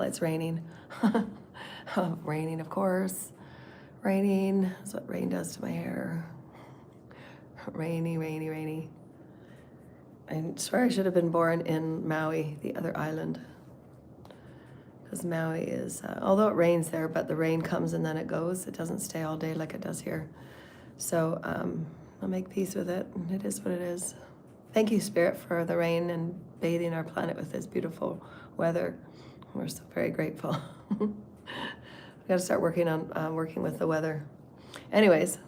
It's raining. Oh, raining, of course. Raining is what rain does to my hair. Rainy, rainy, rainy. I swear I should have been born in Maui, the other island. Because Maui is, although it rains there, but the rain comes and then it goes. It doesn't stay all day like it does here. So I'll make peace with it. It is what it is. Thank you, Spirit, for the rain and bathing our planet with this beautiful weather. We're so very grateful. We got to start working on working with the weather. Anyways,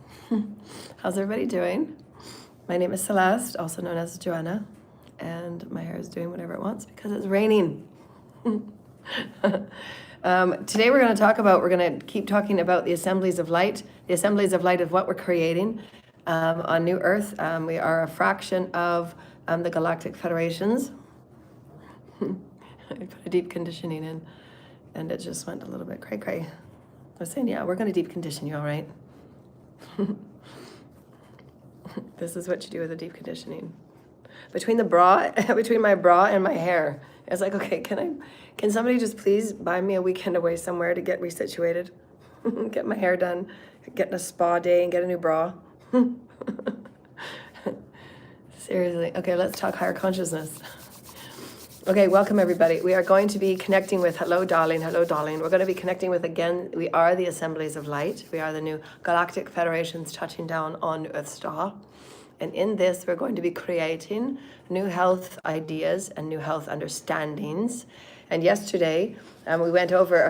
how's everybody doing? My name is Celeste, also known as Joanna, and my hair is doing whatever it wants because it's raining. Today we're going to keep talking about the Assemblies of Light. The Assemblies of Light is what we're creating on New Earth. We are a fraction of the Galactic Federations. I put a deep conditioning in, and it just went a little bit cray-cray. I was saying, yeah, we're going to deep condition you, all right? This is what you do with a deep conditioning. Between my bra and my hair, it's like, okay, can somebody just please buy me a weekend away somewhere to get resituated, get my hair done, get in a spa day, and get a new bra? Seriously. Okay, let's talk higher consciousness. Okay, welcome everybody. We are going to be connecting with, hello darling, hello darling. We're going to be connecting with, again, we are the Assemblies of Light. We are the new Galactic Federations touching down on Earth Star. And in this, we're going to be creating new health ideas and new health understandings. And yesterday, we went over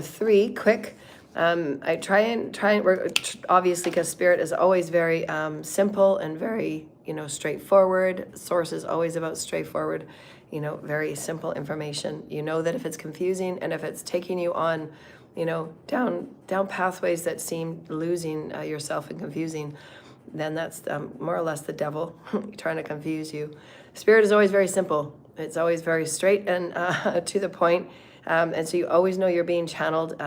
three quick. I try and work, obviously, because Spirit is always very simple and very, straightforward. Source is always about straightforward, very simple information. You know that if it's confusing and if it's taking you on, down pathways that seem losing yourself and confusing, then that's more or less the devil trying to confuse you. Spirit is always very simple. It's always very straight and to the point. And so you always know you're being channeled,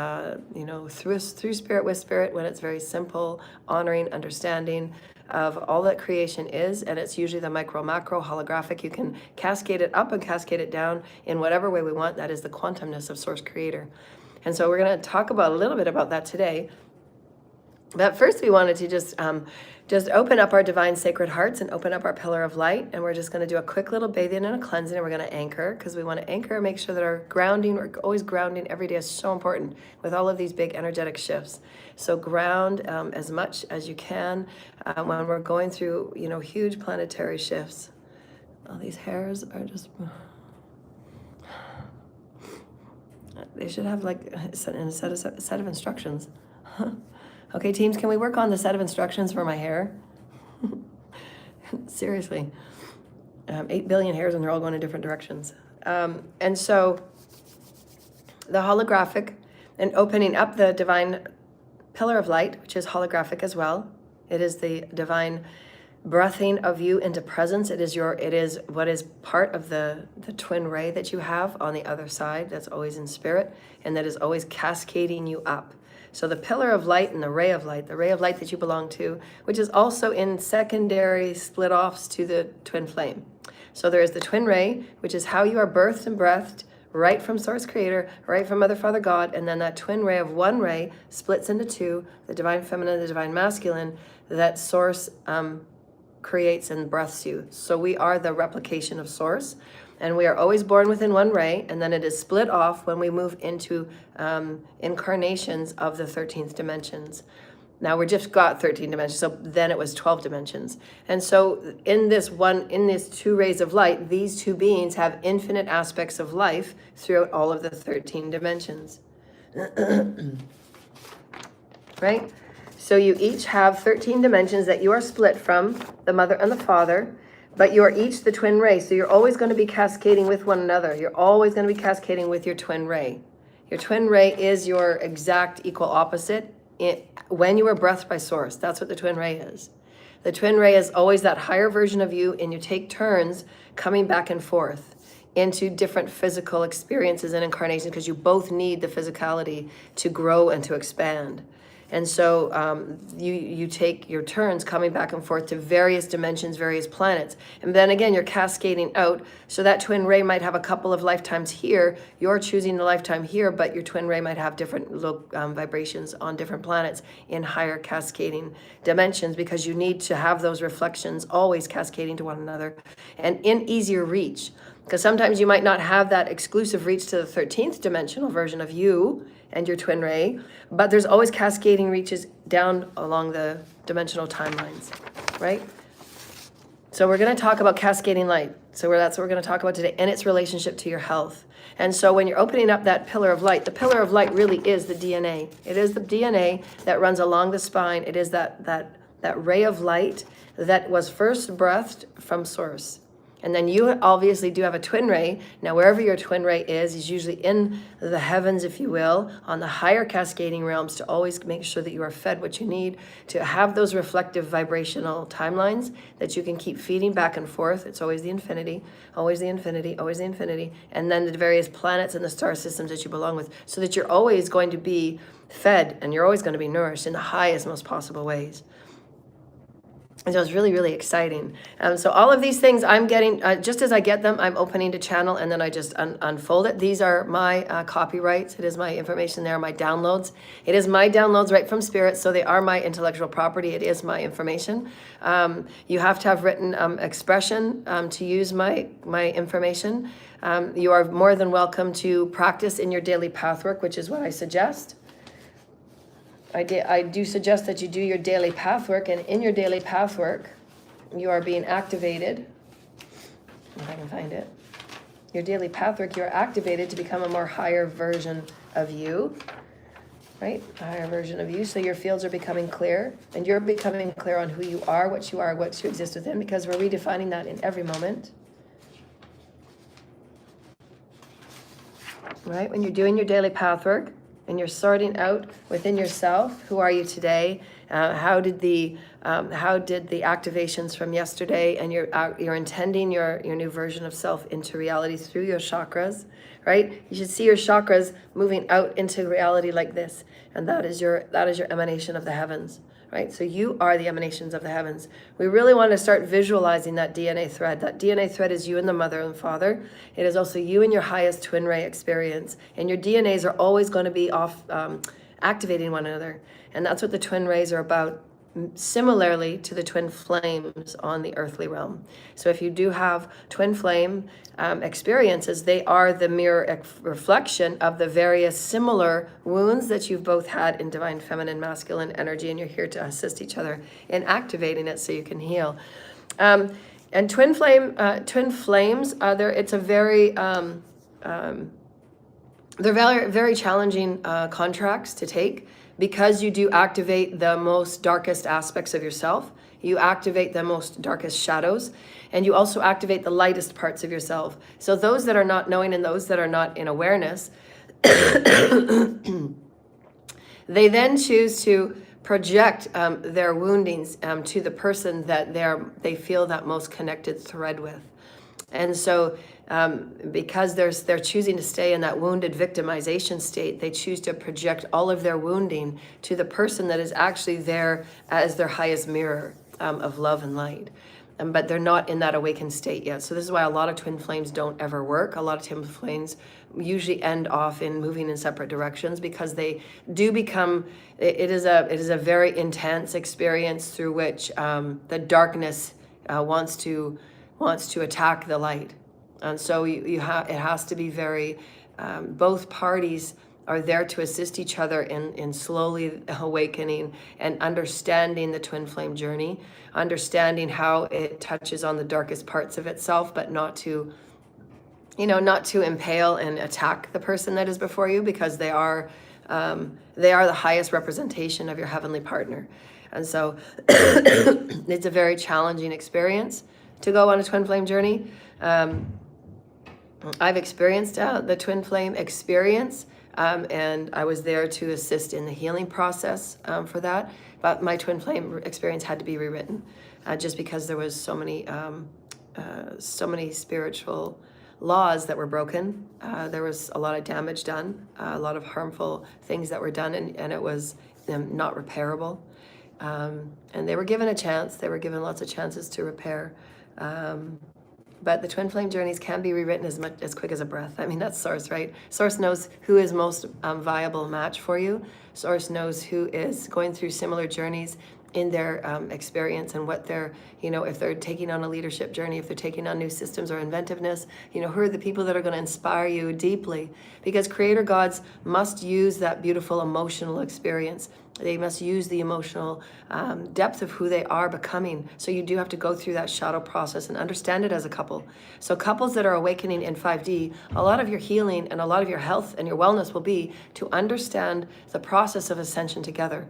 through Spirit with Spirit when it's very simple, honoring, understanding of all that creation is. And it's usually the micro, macro, holographic. You can cascade it up and cascade it down in whatever way we want. That is the quantumness of Source Creator. And so we're going to talk about a little bit about that today. But first we wanted to just open up our divine sacred hearts and open up our pillar of light. And we're just going to do a quick little bathing and a cleansing. And we're going to anchor, because we want to anchor and make sure that our grounding, we're always grounding every day, is so important with all of these big energetic shifts. So ground as much as you can when we're going through, huge planetary shifts. All these hairs are just... They should have like a set of instructions. Okay, teams, can we work on the set of instructions for my hair? Seriously. 8 billion hairs and they're all going in different directions. And so the holographic and opening up the divine pillar of light, which is holographic as well. It is the divine breathing of you into presence. It is what is part of the twin ray that you have on the other side that's always in spirit and that is always cascading you up. So the pillar of light and the ray of light that you belong to, which is also in secondary split offs to the twin flame. So there is the twin ray, which is how you are birthed and breathed right from Source Creator, right from Mother, Father, God. And then that twin ray of one ray splits into two, the divine feminine, the divine masculine, that Source creates and breaths you. So we are the replication of Source. And we are always born within one ray, and then it is split off when we move into incarnations of the 13th dimensions. Now we just got 13 dimensions, so then it was 12 dimensions. And so in these two rays of light, these two beings have infinite aspects of life throughout all of the 13 dimensions. Right? So you each have 13 dimensions that you are split from, the mother and the father. But you are each the twin ray, so you're always going to be cascading with one another. You're always going to be cascading with your twin ray. Your twin ray is your exact equal opposite when you are breathed by Source. That's what the twin ray is. The twin ray is always that higher version of you, and you take turns coming back and forth into different physical experiences and incarnations because you both need the physicality to grow and to expand. And so you take your turns coming back and forth to various dimensions, various planets. And then again, you're cascading out. So that twin ray might have a couple of lifetimes here. You're choosing the lifetime here, but your twin ray might have different vibrations on different planets in higher cascading dimensions, because you need to have those reflections always cascading to one another and in easier reach. Because sometimes you might not have that exclusive reach to the 13th dimensional version of you and your twin ray, but there's always cascading reaches down along the dimensional timelines, right? So we're going to talk about cascading light. So that's what we're going to talk about today, and its relationship to your health. And so when you're opening up that pillar of light, the pillar of light really is the DNA. It is the DNA that runs along the spine. It is that ray of light that was first breathed from source. And then you obviously do have a twin ray. Now, wherever your twin ray is usually in the heavens, if you will, on the higher cascading realms, to always make sure that you are fed what you need, to have those reflective vibrational timelines that you can keep feeding back and forth. It's always the infinity, always the infinity, always the infinity. And then the various planets and the star systems that you belong with, so that you're always going to be fed and you're always going to be nourished in the highest, most possible ways. And so it's really, really exciting. So all of these things I'm getting, just as I get them, I'm opening to channel, and then I just unfold it. These are my copyrights. It is my information there, my downloads. It is my downloads right from Spirit, so they are my intellectual property. It is my information. You have to have written expression to use my information. You are more than welcome to practice in your daily pathwork, which is what I suggest. I do suggest that you do your daily path work, and in your daily path work, you are being activated. If I can find it. Your daily path work, you're activated to become a more higher version of you, right? A higher version of you. So your fields are becoming clear, and you're becoming clear on who you are, what you exist within, because we're redefining that in every moment. Right? When you're doing your daily path work, and you're sorting out within yourself, who are you today? How did the activations from yesterday, and you're intending your new version of self into reality through your chakras, right? You should see your chakras moving out into reality like this, and that is your emanation of the heavens, right? So you are the emanations of the heavens. We really want to start visualizing that DNA thread. That DNA thread is you and the mother and father. It is also you and your highest twin ray experience. And your DNAs are always going to be activating one another. And that's what the twin rays are about, similarly to the twin flames on the earthly realm. So if you do have twin flame experiences, they are the mirror reflection of the various similar wounds that you've both had in divine feminine masculine energy, and you're here to assist each other in activating it so you can heal. And twin flames it's a very they're very, very challenging contracts to take, because you do activate the most darkest aspects of yourself. You activate the most darkest shadows, and you also activate the lightest parts of yourself. So those that are not knowing and those that are not in awareness, they then choose to project their woundings to the person that they feel that most connected thread with. And so because they're choosing to stay in that wounded victimization state, they choose to project all of their wounding to the person that is actually there as their highest mirror of love and light. But they're not in that awakened state yet. So this is why a lot of twin flames don't ever work. A lot of twin flames usually end off in moving in separate directions, because they do become, it is a very intense experience through which the darkness wants to attack the light. And so it has to be very, both parties are there to assist each other in slowly awakening and understanding the twin flame journey, understanding how it touches on the darkest parts of itself, but not to impale and attack the person that is before you, because they are the highest representation of your heavenly partner. And so it's a very challenging experience to go on a twin flame journey. I've experienced the twin flame experience, and I was there to assist in the healing process for that. But my twin flame experience had to be rewritten, just because there was so many spiritual laws that were broken. There was a lot of damage done, a lot of harmful things that were done, and it was not repairable. And they were given a chance. They were given lots of chances to repair. But the twin flame journeys can be rewritten as quick as a breath. I mean, that's Source, right? Source knows who is most viable match for you. Source knows who is going through similar journeys in their experience, and what they're, if they're taking on a leadership journey, if they're taking on new systems or inventiveness, who are the people that are going to inspire you deeply. Because creator gods must use that beautiful emotional experience. They must use the emotional depth of who they are becoming. So you do have to go through that shadow process and understand it as a couple. So couples that are awakening in 5D, a lot of your healing and a lot of your health and your wellness will be to understand the process of ascension together.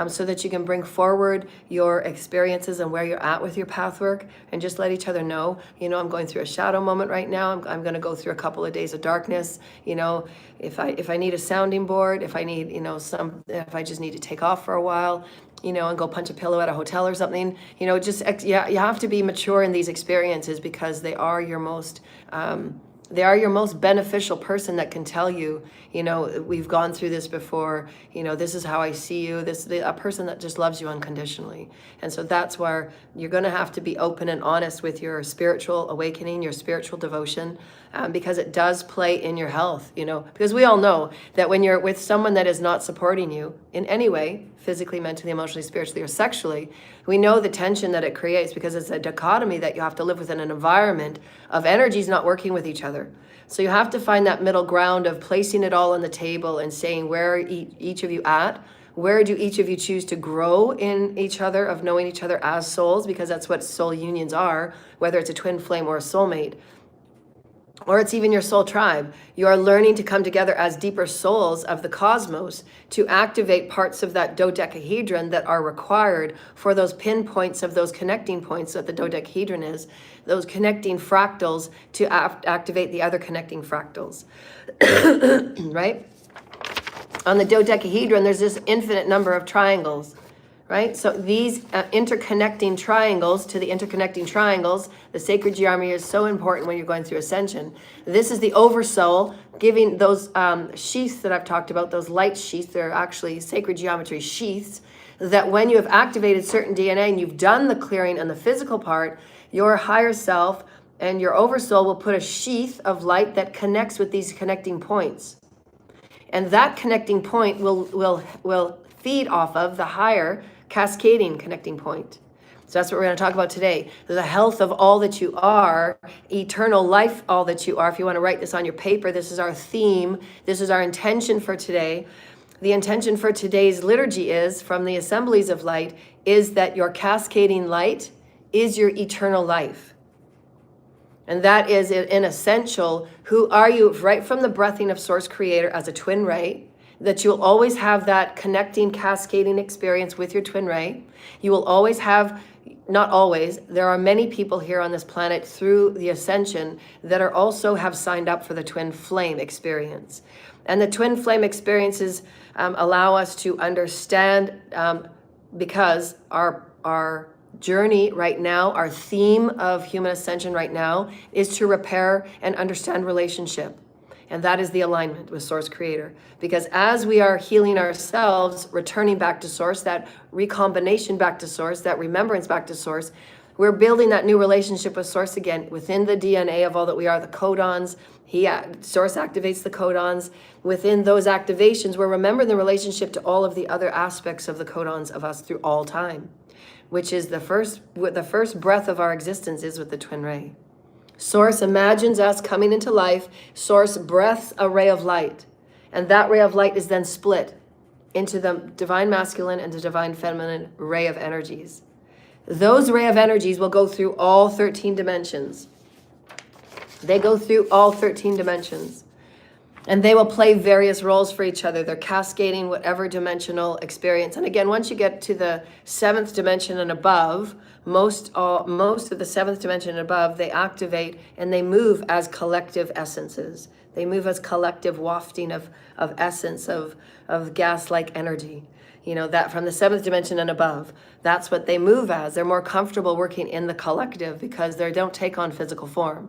So that you can bring forward your experiences and where you're at with your path work, and just let each other know, I'm going through a shadow moment right now. I'm going to go through a couple of days of darkness. If I need a sounding board, if I need, if I just need to take off for a while, and go punch a pillow at a hotel or something, you have to be mature in these experiences, because they are your most beneficial person that can tell you, we've gone through this before, this is how I see you, a person that just loves you unconditionally. And so that's where you're going to have to be open and honest with your spiritual awakening, your spiritual devotion, because it does play in your health, because we all know that when you're with someone that is not supporting you in any way, physically, mentally, emotionally, spiritually, or sexually, we know the tension that it creates, because it's a dichotomy that you have to live within an environment of energies not working with each other. So you have to find that middle ground of placing it all on the table and saying, where are each of you at? Where do each of you choose to grow in each other, of knowing each other as souls? Because that's what soul unions are, whether it's a twin flame or a soulmate, or it's even your soul tribe. You are learning to come together as deeper souls of the cosmos to activate parts of that dodecahedron that are required for those pinpoints of those connecting points that the dodecahedron is, those connecting fractals to activate the other connecting fractals, right? On the dodecahedron, there's this infinite number of triangles, right? So these interconnecting triangles to the interconnecting triangles, the sacred geometry is so important when you're going through ascension. This is the oversoul giving those sheaths that I've talked about, those light sheaths. They're actually sacred geometry sheaths, that when you have activated certain DNA and you've done the clearing on the physical part, your higher self and your oversoul will put a sheath of light that connects with these connecting points. And that connecting point will feed off of the higher cascading connecting point. So that's what we're going to talk about today. The health of all that you are, eternal life, all that you are. If you want to write this on your paper, this is our theme. This is our intention for today. The intention for today's liturgy is, from the Assemblies of Light, is that your cascading light is your eternal life. And that is an essential, who are you, right from the breathing of Source Creator as a twin ray, that you'll always have that connecting, cascading experience with your twin ray. You will always have, not always, there are many people here on this planet through the ascension that are also have signed up for the twin flame experience. And the twin flame experiences allow us to understand, because our journey right now, our theme of human ascension right now, is to repair and understand relationship. And that is the alignment with Source Creator. Because as we are healing ourselves, returning back to Source, that recombination back to Source, that remembrance back to Source, we're building that new relationship with Source again within the DNA of all that we are, the codons. Source activates the codons. Within those activations, we're remembering the relationship to all of the other aspects of the codons of us through all time, which is the first breath of our existence is with the twin ray. Source imagines us coming into life. Source breaths a ray of light. And that ray of light is then split into the divine masculine and the divine feminine ray of energies. Those ray of energies will go through all 13 dimensions. They go through all 13 dimensions. And they will play various roles for each other. They're cascading whatever dimensional experience. And again, once you get to the 7th dimension and above, most of the 7th dimension and above, they activate and they move as collective essences. They move as collective wafting of essence, of gas-like energy. You know, that from the 7th dimension and above, that's what they move as. They're more comfortable working in the collective because they don't take on physical form.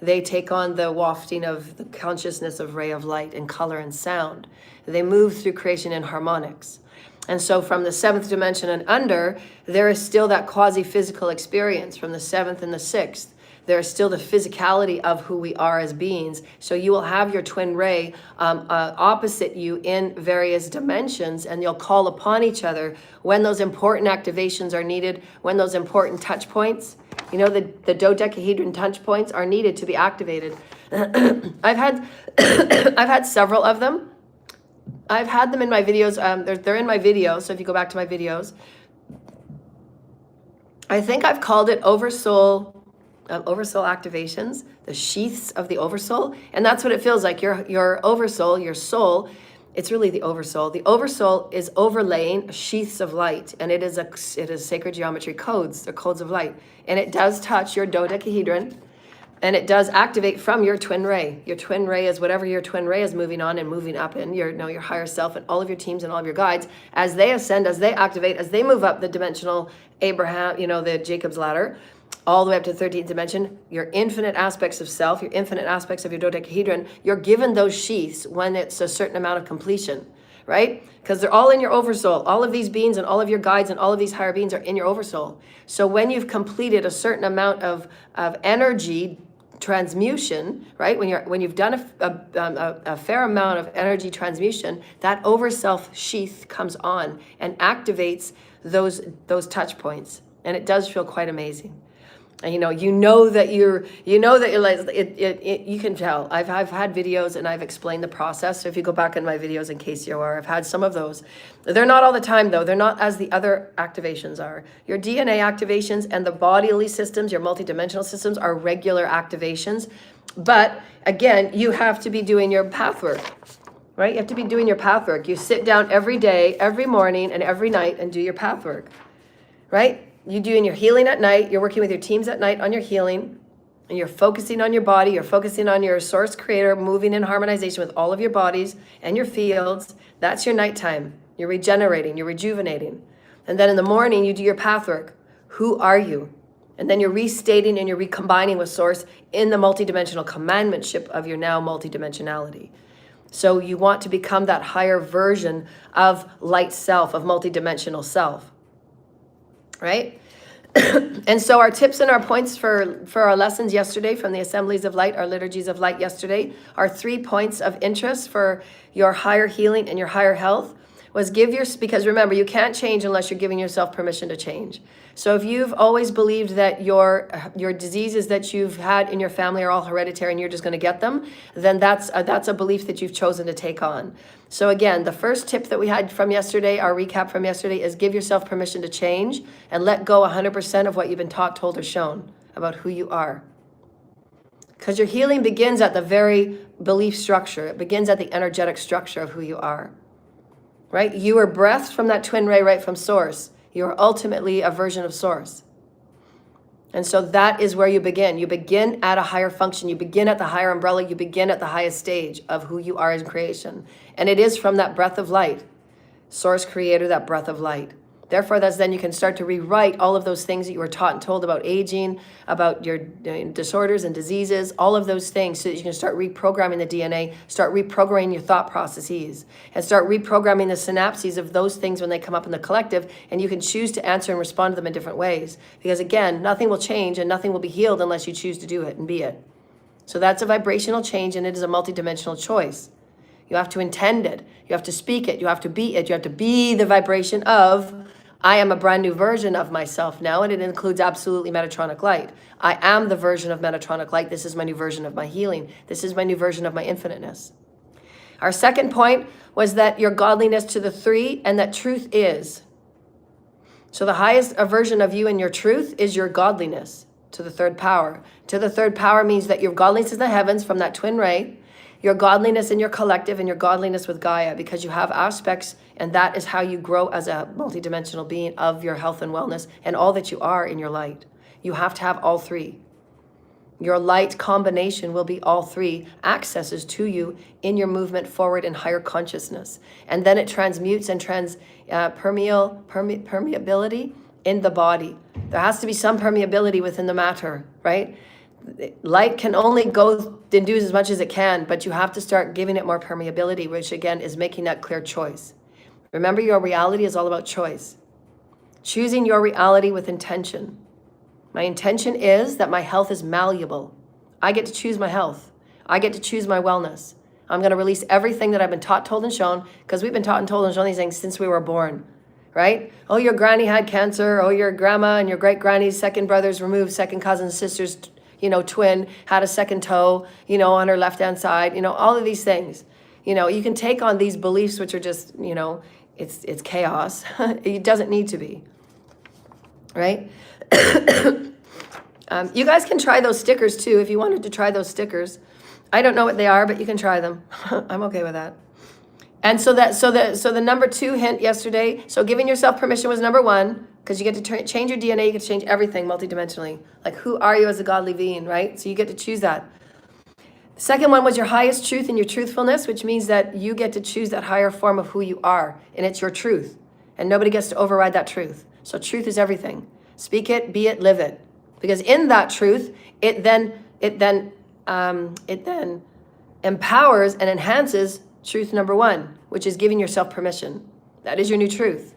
They take on the wafting of the consciousness of ray of light and color and sound. They move through creation in harmonics. And so from the 7th dimension and under, there is still that quasi-physical experience from the 7th and the 6th. There is still the physicality of who we are as beings. So you will have your twin ray opposite you in various dimensions, and you'll call upon each other when those important activations are needed, when those important touch points. You know, the dodecahedron touch points are needed to be activated. I've had several of them. I've had them in my videos. They're in my videos. So if you go back to my videos, I think I've called it oversoul activations, the sheaths of the oversoul. And that's what it feels like. Your oversoul, your soul, it's really the oversoul. The oversoul is overlaying sheaths of light, and it is sacred geometry codes. They're codes of light. And it does touch your dodecahedron, and it does activate from your twin ray. Your twin ray is whatever your twin ray is moving on and moving up in, your higher self and all of your teams and all of your guides, as they ascend, as they activate, as they move up the dimensional Abraham, the Jacob's ladder, all the way up to the 13th dimension, your infinite aspects of self, your infinite aspects of your dodecahedron, you're given those sheaths when it's a certain amount of completion, right? Because they're all in your oversoul. All of these beings and all of your guides and all of these higher beings are in your oversoul. So when you've completed a certain amount of energy transmutation, right? When you've done a fair amount of energy transmutation, that overself sheath comes on and activates those touch points, and it does feel quite amazing. And you know that you're like you can tell. I've had videos and I've explained the process. So if you go back in my videos, in case you are, I've had some of those. They're not all the time though. They're not as the other activations are. Your DNA activations and the bodily systems, your multidimensional systems, are regular activations. But again, you have to be doing your path work, right? You have to be doing your path work. You sit down every day, every morning, and every night and do your path work, right? You're doing your healing at night. You're working with your teams at night on your healing. And you're focusing on your body. You're focusing on your source creator, moving in harmonization with all of your bodies and your fields. That's your nighttime. You're regenerating. You're rejuvenating. And then in the morning, you do your path work. Who are you? And then you're restating and you're recombining with source in the multidimensional commandmentship of your now multidimensionality. So you want to become that higher version of light self, of multidimensional self. Right? And so our tips and our points for our lessons yesterday from the Assemblies of Light, our liturgies of light yesterday, are 3 points of interest for your higher healing and your higher health. Because remember, you can't change unless you're giving yourself permission to change. So if you've always believed that your diseases that you've had in your family are all hereditary and you're just going to get them, then that's a belief that you've chosen to take on. So again, the first tip that we had from yesterday, our recap from yesterday, is give yourself permission to change and let go 100% of what you've been taught, told, or shown about who you are. Because your healing begins at the very belief structure. It begins at the energetic structure of who you are. Right? You were breathed from that twin ray right from source. You are ultimately a version of source. And so that is where you begin. You begin at a higher function. You begin at the higher umbrella. You begin at the highest stage of who you are in creation. And it is from that breath of light. Source creator, that breath of light. Therefore, that's then you can start to rewrite all of those things that you were taught and told about aging, about your disorders and diseases, all of those things, so that you can start reprogramming the DNA, start reprogramming your thought processes, and start reprogramming the synapses of those things when they come up in the collective, and you can choose to answer and respond to them in different ways. Because again, nothing will change and nothing will be healed unless you choose to do it and be it. So that's a vibrational change, and it is a multidimensional choice. You have to intend it. You have to speak it. You have to be it. You have to be the vibration of, I am a brand new version of myself now, and it includes absolutely Metatronic light. I am the version of Metatronic light. This is my new version of my healing. This is my new version of my infiniteness. Our second point was that your godliness to the 3, and that truth is. So the highest version of you and your truth is your godliness to the 3rd power. To the 3rd power means that your godliness is the heavens from that twin ray, your godliness in your collective, and your godliness with Gaia, because you have aspects, and that is how you grow as a multidimensional being of your health and wellness and all that you are in your light. You have to have all 3. Your light combination will be all three accesses to you in your movement forward in higher consciousness. And then it transmutes and permeability in the body. There has to be some permeability within the matter, right? Light can only go and do as much as it can, but you have to start giving it more permeability, which again is making that clear choice. Remember, your reality is all about choice. Choosing your reality with intention. My intention is that my health is malleable. I get to choose my health. I get to choose my wellness. I'm going to release everything that I've been taught, told, and shown, because we've been taught and told and shown these things since we were born, right? Oh, your granny had cancer. Oh, your grandma and your great granny's second brothers removed, second cousins, sisters, twin, had a second toe, on her left-hand side, all of these things. You can take on these beliefs, which are just, it's chaos. It doesn't need to be, right? You guys can try those stickers too if you wanted to try those stickers. I don't know what they are, but you can try them. I'm okay with that. And so the number 2 hint yesterday, so giving yourself permission was number 1, because you get to change your DNA, you get to change everything multidimensionally. Like, who are you as a godly being, right? So you get to choose that. The second one was your highest truth and your truthfulness, which means that you get to choose that higher form of who you are, and it's your truth. And nobody gets to override that truth. So truth is everything. Speak it, be it, live it. Because in that truth, it then empowers and enhances truth number 1, which is giving yourself permission. That is your new truth,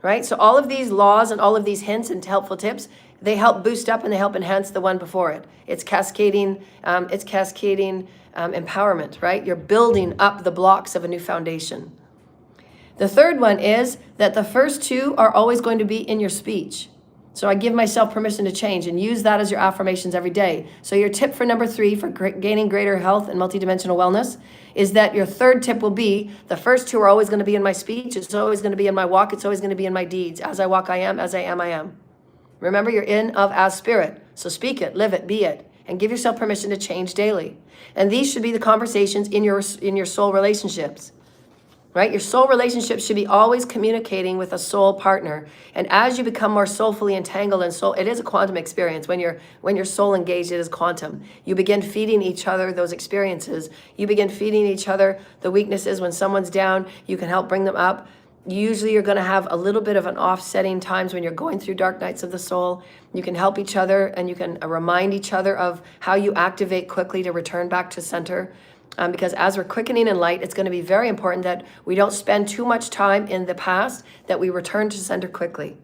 right? So all of these laws and all of these hints and helpful tips, they help boost up and they help enhance the one before it. It's cascading empowerment, right? You're building up the blocks of a new foundation. The third one is that the first 2 are always going to be in your speech. So I give myself permission to change and use that as your affirmations every day. So your tip for number 3 for gaining greater health and multidimensional wellness is that your third tip will be, the first 2 are always going to be in my speech. It's always going to be in my walk. It's always going to be in my deeds. As I walk, I am. As I am, I am. Remember, you're in, of, as spirit. So speak it, live it, be it, and give yourself permission to change daily. And these should be the conversations in your soul relationships. Right? Your soul relationship should be always communicating with a soul partner. And as you become more soulfully entangled in soul, it is a quantum experience. When you're soul engaged, it is quantum. You begin feeding each other those experiences. You begin feeding each other the weaknesses. When someone's down, you can help bring them up. Usually you're going to have a little bit of an offsetting times when you're going through dark nights of the soul. You can help each other and you can remind each other of how you activate quickly to return back to center. Because as we're quickening in light, it's going to be very important that we don't spend too much time in the past, that we return to center quickly,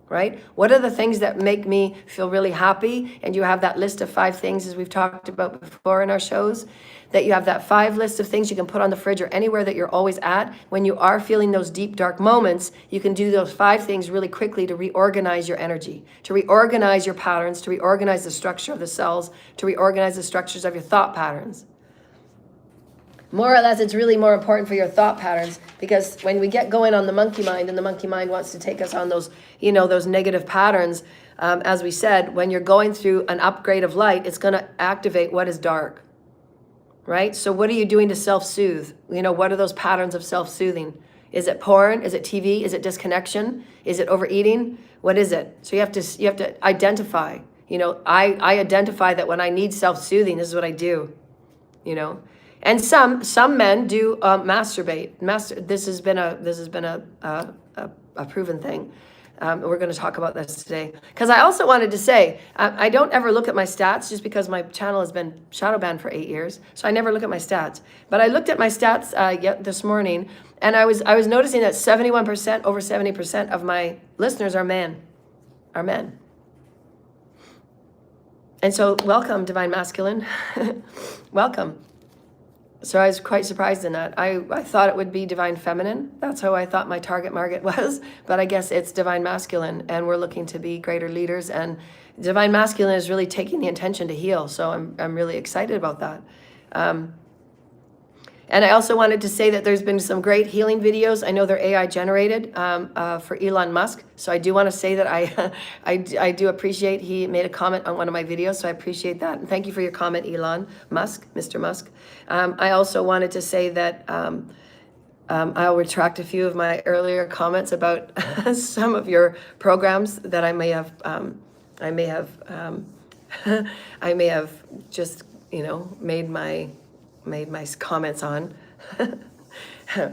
right? What are the things that make me feel really happy? And you have that list of 5 things, as we've talked about before in our shows, that you have that 5 list of things you can put on the fridge or anywhere that you're always at. When you are feeling those deep, dark moments, you can do those 5 things really quickly to reorganize your energy, to reorganize your patterns, to reorganize the structure of the cells, to reorganize the structures of your thought patterns. More or less, it's really more important for your thought patterns, because when we get going on the monkey mind, and the monkey mind wants to take us on those, those negative patterns, as we said, when you're going through an upgrade of light, it's going to activate what is dark, right? So what are you doing to self-soothe? What are those patterns of self-soothing? Is it porn? Is it TV? Is it disconnection? Is it overeating? What is it? So you have to identify. I identify that when I need self-soothing, this is what I do, And some men do masturbate. This has been a proven thing. We're going to talk about this today. Because I also wanted to say, I don't ever look at my stats, just because my channel has been shadow banned for 8 years. So I never look at my stats. But I looked at my stats this morning, and I was noticing that 71%, over 70% of my listeners are men. And so welcome, Divine Masculine. Welcome. So I was quite surprised in that. I thought it would be Divine Feminine. That's how I thought my target market was. But I guess it's Divine Masculine, and we're looking to be greater leaders. And Divine Masculine is really taking the intention to heal. So I'm really excited about that. And I also wanted to say that there's been some great healing videos. I know they're AI generated for Elon Musk. So I do want to say that I do appreciate, he made a comment on one of my videos. So I appreciate that. And thank you for your comment, Elon Musk, Mr. Musk. I also wanted to say that I'll retract a few of my earlier comments about some of your programs that I may have I may have just, made my comments on.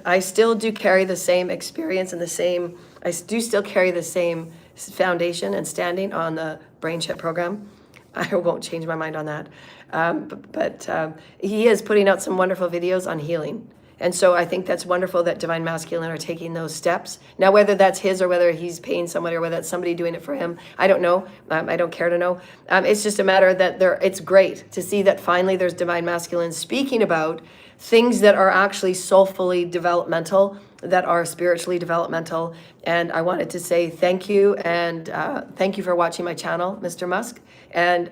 I still do carry the same experience and I do still carry the same foundation and standing on the brain chip program. I won't change my mind on that. But he is putting out some wonderful videos on healing. And so I think that's wonderful that Divine Masculine are taking those steps. Now, whether that's his or whether he's paying somebody or whether that's somebody doing it for him, I don't know. I don't care to know. It's just a matter that it's great to see that finally there's Divine Masculine speaking about things that are actually soulfully developmental, that are spiritually developmental. And I wanted to say thank you, and thank you for watching my channel, Mr. Musk. And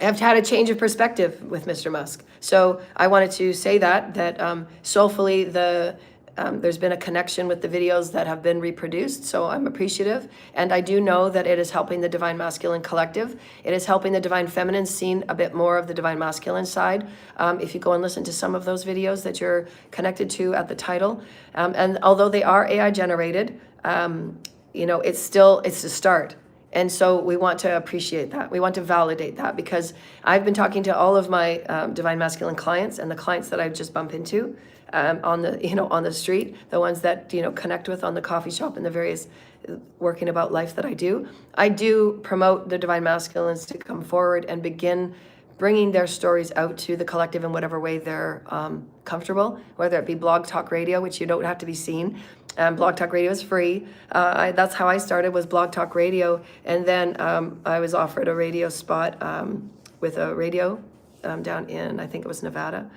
I've had a change of perspective with Mr. Musk. So I wanted to say that soulfully there's been a connection with the videos that have been reproduced. So I'm appreciative. And I do know that it is helping the Divine Masculine collective. It is helping the Divine Feminine see a bit more of the Divine Masculine side. If you go and listen to some of those videos that you're connected to at the title. And although they are AI generated, it's a start. And so we want to appreciate that. We want to validate that, because I've been talking to all of my Divine Masculine clients and the clients that I just bump into on the street, the ones that, connect with on the coffee shop and the various working about life that I do. I do promote the Divine Masculines to come forward and begin bringing their stories out to the collective in whatever way they're comfortable, whether it be Blog Talk Radio, which you don't have to be seen. Blog Talk Radio is free. That's how I started, was Blog Talk Radio. And then I was offered a radio spot with a radio down in, I think it was Nevada.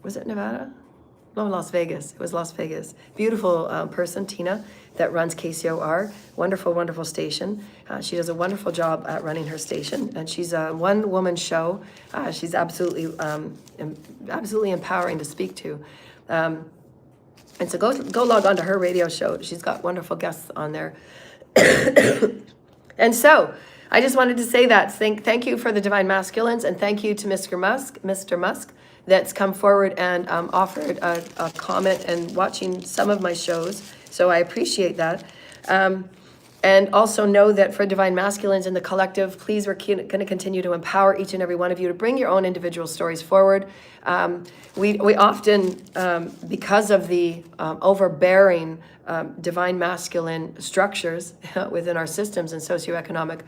Was it Nevada? No, Las Vegas. It was Las Vegas. Beautiful person, Tina, that runs KCOR. Wonderful, wonderful station. She does a wonderful job at running her station. And she's a one-woman show. She's absolutely empowering to speak to. And so go log on to her radio show. She's got wonderful guests on there. And so I just wanted to say that. Thank you for the Divine Masculines, and thank you to Mr. Musk, that's come forward and offered a comment and watching some of my shows. So I appreciate that. And also know that for Divine Masculines in the collective, please, we're going to continue to empower each and every one of you to bring your own individual stories forward. We often, because of the overbearing Divine Masculine structures within our systems and socioeconomic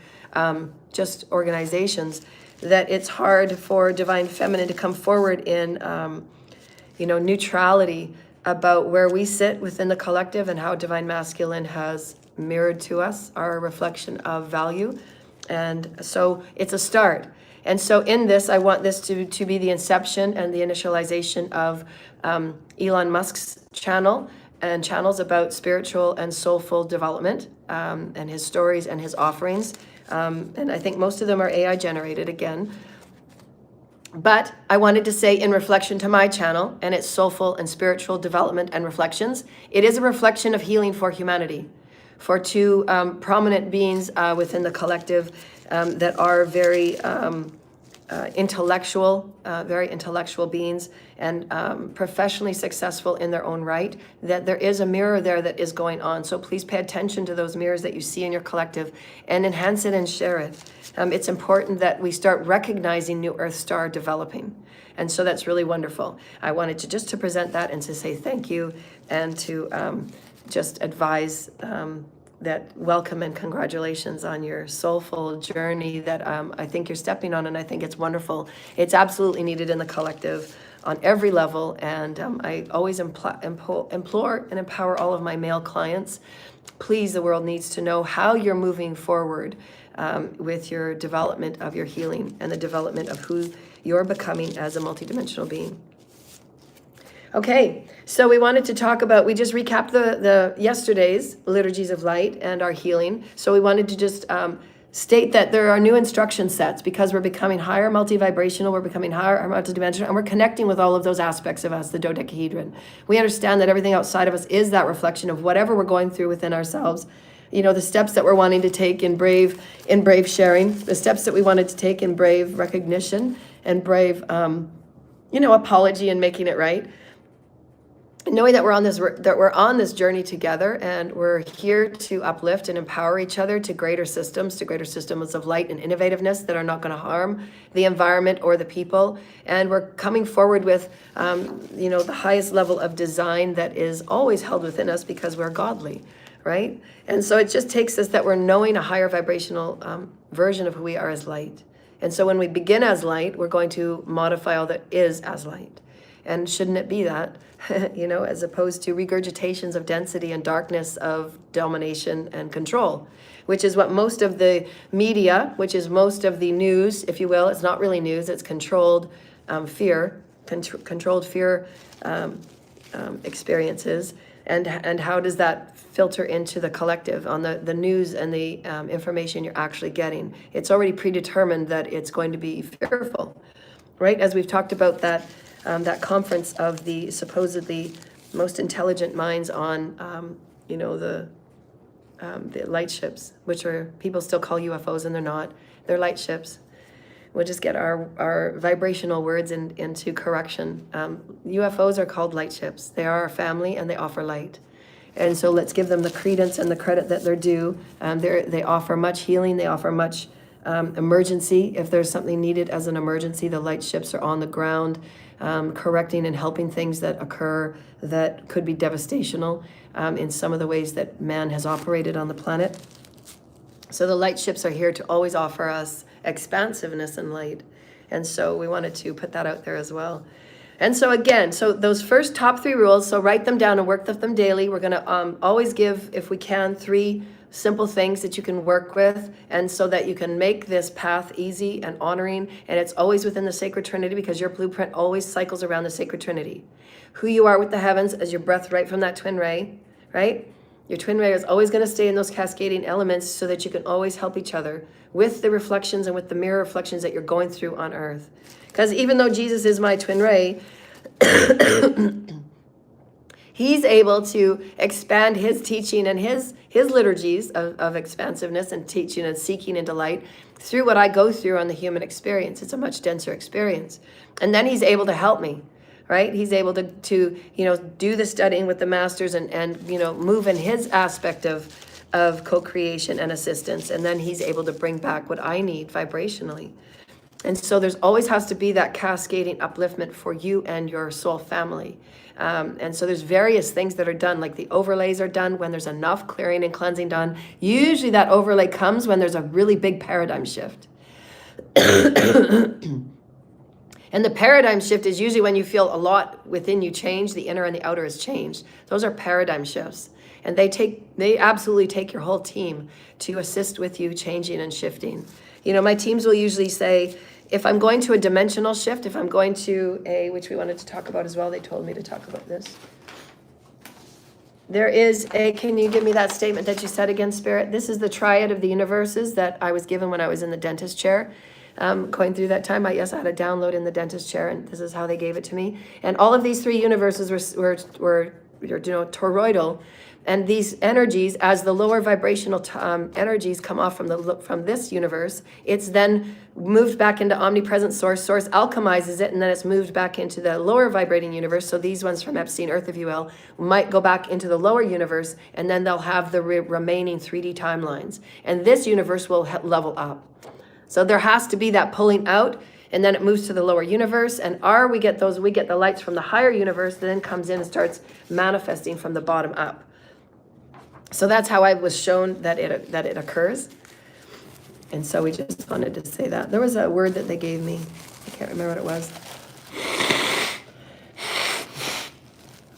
just organizations, that it's hard for Divine Feminine to come forward in, neutrality about where we sit within the collective and how Divine Masculine has mirrored to us our reflection of value. And so it's a start. And so in this, I want this to be the inception and the initialization of Elon Musk's channel and channels about spiritual and soulful development, and his stories and his offerings. And I think most of them are AI generated again. But I wanted to say, in reflection to my channel and its soulful and spiritual development and reflections, it is a reflection of healing for humanity, for two prominent beings within the collective that are very intellectual beings and professionally successful in their own right, that there is a mirror there that is going on. So please pay attention to those mirrors that you see in your collective and enhance it and share it. It's important that we start recognizing New Earth Star developing. And so that's really wonderful. I wanted to present that and to say thank you, and to just advise that welcome and congratulations on your soulful journey that I think you're stepping on, and I think it's wonderful. It's absolutely needed in the collective on every level, and I always implore and empower all of my male clients. Please, the world needs to know how you're moving forward with your development of your healing and the development of who you're becoming as a multidimensional being. Okay, so we wanted to talk about, we just recapped the yesterday's Liturgies of Light and our healing. So we wanted to just state that there are new instruction sets because we're becoming higher multivibrational, we're becoming higher multidimensional, and we're connecting with all of those aspects of us, the dodecahedron. We understand that everything outside of us is that reflection of whatever we're going through within ourselves. You know, the steps that we're wanting to take in brave sharing, the steps that we wanted to take in brave recognition and brave, apology and making it right. knowing that we're on this journey together, and we're here to uplift and empower each other to greater systems of light and innovativeness that are not going to harm the environment or the people. And we're coming forward with the highest level of design that is always held within us because we're godly, right? And so it just takes us that we're knowing a higher vibrational version of who we are as light. And so when we begin as light, we're going to modify all that is as light. And shouldn't it be that, as opposed to regurgitations of density and darkness of domination and control, which is what most of the media, which is most of the news, if you will, it's not really news, it's controlled fear, controlled fear experiences. And how does that filter into the collective on the news and the information you're actually getting? It's already predetermined that it's going to be fearful, right? As we've talked about that conference of the supposedly most intelligent minds on, the light ships, which are people still call UFOs, and they're not. They're light ships. We'll just get our vibrational words into correction. UFOs are called light ships. They are our family, and they offer light. And so let's give them the credence and the credit that they're due. They offer much healing. They offer much emergency. If there's something needed as an emergency, the light ships are on the ground, correcting and helping things that occur that could be devastational in some of the ways that man has operated on the planet. So the light ships are here to always offer us expansiveness and light. And so we wanted to put that out there as well. And so again, so those first top 3 rules, so write them down and work with them daily. We're going to always give, if we can, 3 simple things that you can work with, and so that you can make this path easy and honoring. And it's always within the sacred Trinity, because your blueprint always cycles around the sacred Trinity. Who you are with the heavens as your breath right from that twin ray, right? Your twin ray is always going to stay in those cascading elements so that you can always help each other with the reflections and with the mirror reflections that you're going through on earth. Because even though Jesus is my twin ray, he's able to expand his teaching and his liturgies of expansiveness and teaching and seeking into light through what I go through on the human experience. It's a much denser experience. And then he's able to help me, right? He's able to do the studying with the masters and move in his aspect of co-creation and assistance. And then he's able to bring back what I need vibrationally. And so there's always has to be that cascading upliftment for you and your soul family. And so there's various things that are done, like the overlays are done when there's enough clearing and cleansing done. Usually that overlay comes when there's a really big paradigm shift. And the paradigm shift is usually when you feel a lot within you change, the inner and the outer has changed. Those are paradigm shifts. And they absolutely take your whole team to assist with you changing and shifting. My teams will usually say, if I'm going to a dimensional shift, if I'm going to which we wanted to talk about as well, they told me to talk about this. There is can you give me that statement that you said again, Spirit? This is the triad of the universes that I was given when I was in the dentist chair. Going through that time, I had a download in the dentist chair, and this is how they gave it to me. And all of these 3 universes were toroidal. And these energies, as the lower vibrational energies come off from this universe, it's then moved back into omnipresent source. Source alchemizes it, and then it's moved back into the lower vibrating universe. So these ones from Epstein, Earth, if you will, might go back into the lower universe, and then they'll have the remaining 3D timelines. And this universe will level up. So there has to be that pulling out, and then it moves to the lower universe. And we get the lights from the higher universe that then comes in and starts manifesting from the bottom up. So that's how I was shown that it occurs. And so we just wanted to say that. There was a word that they gave me. I can't remember what it was.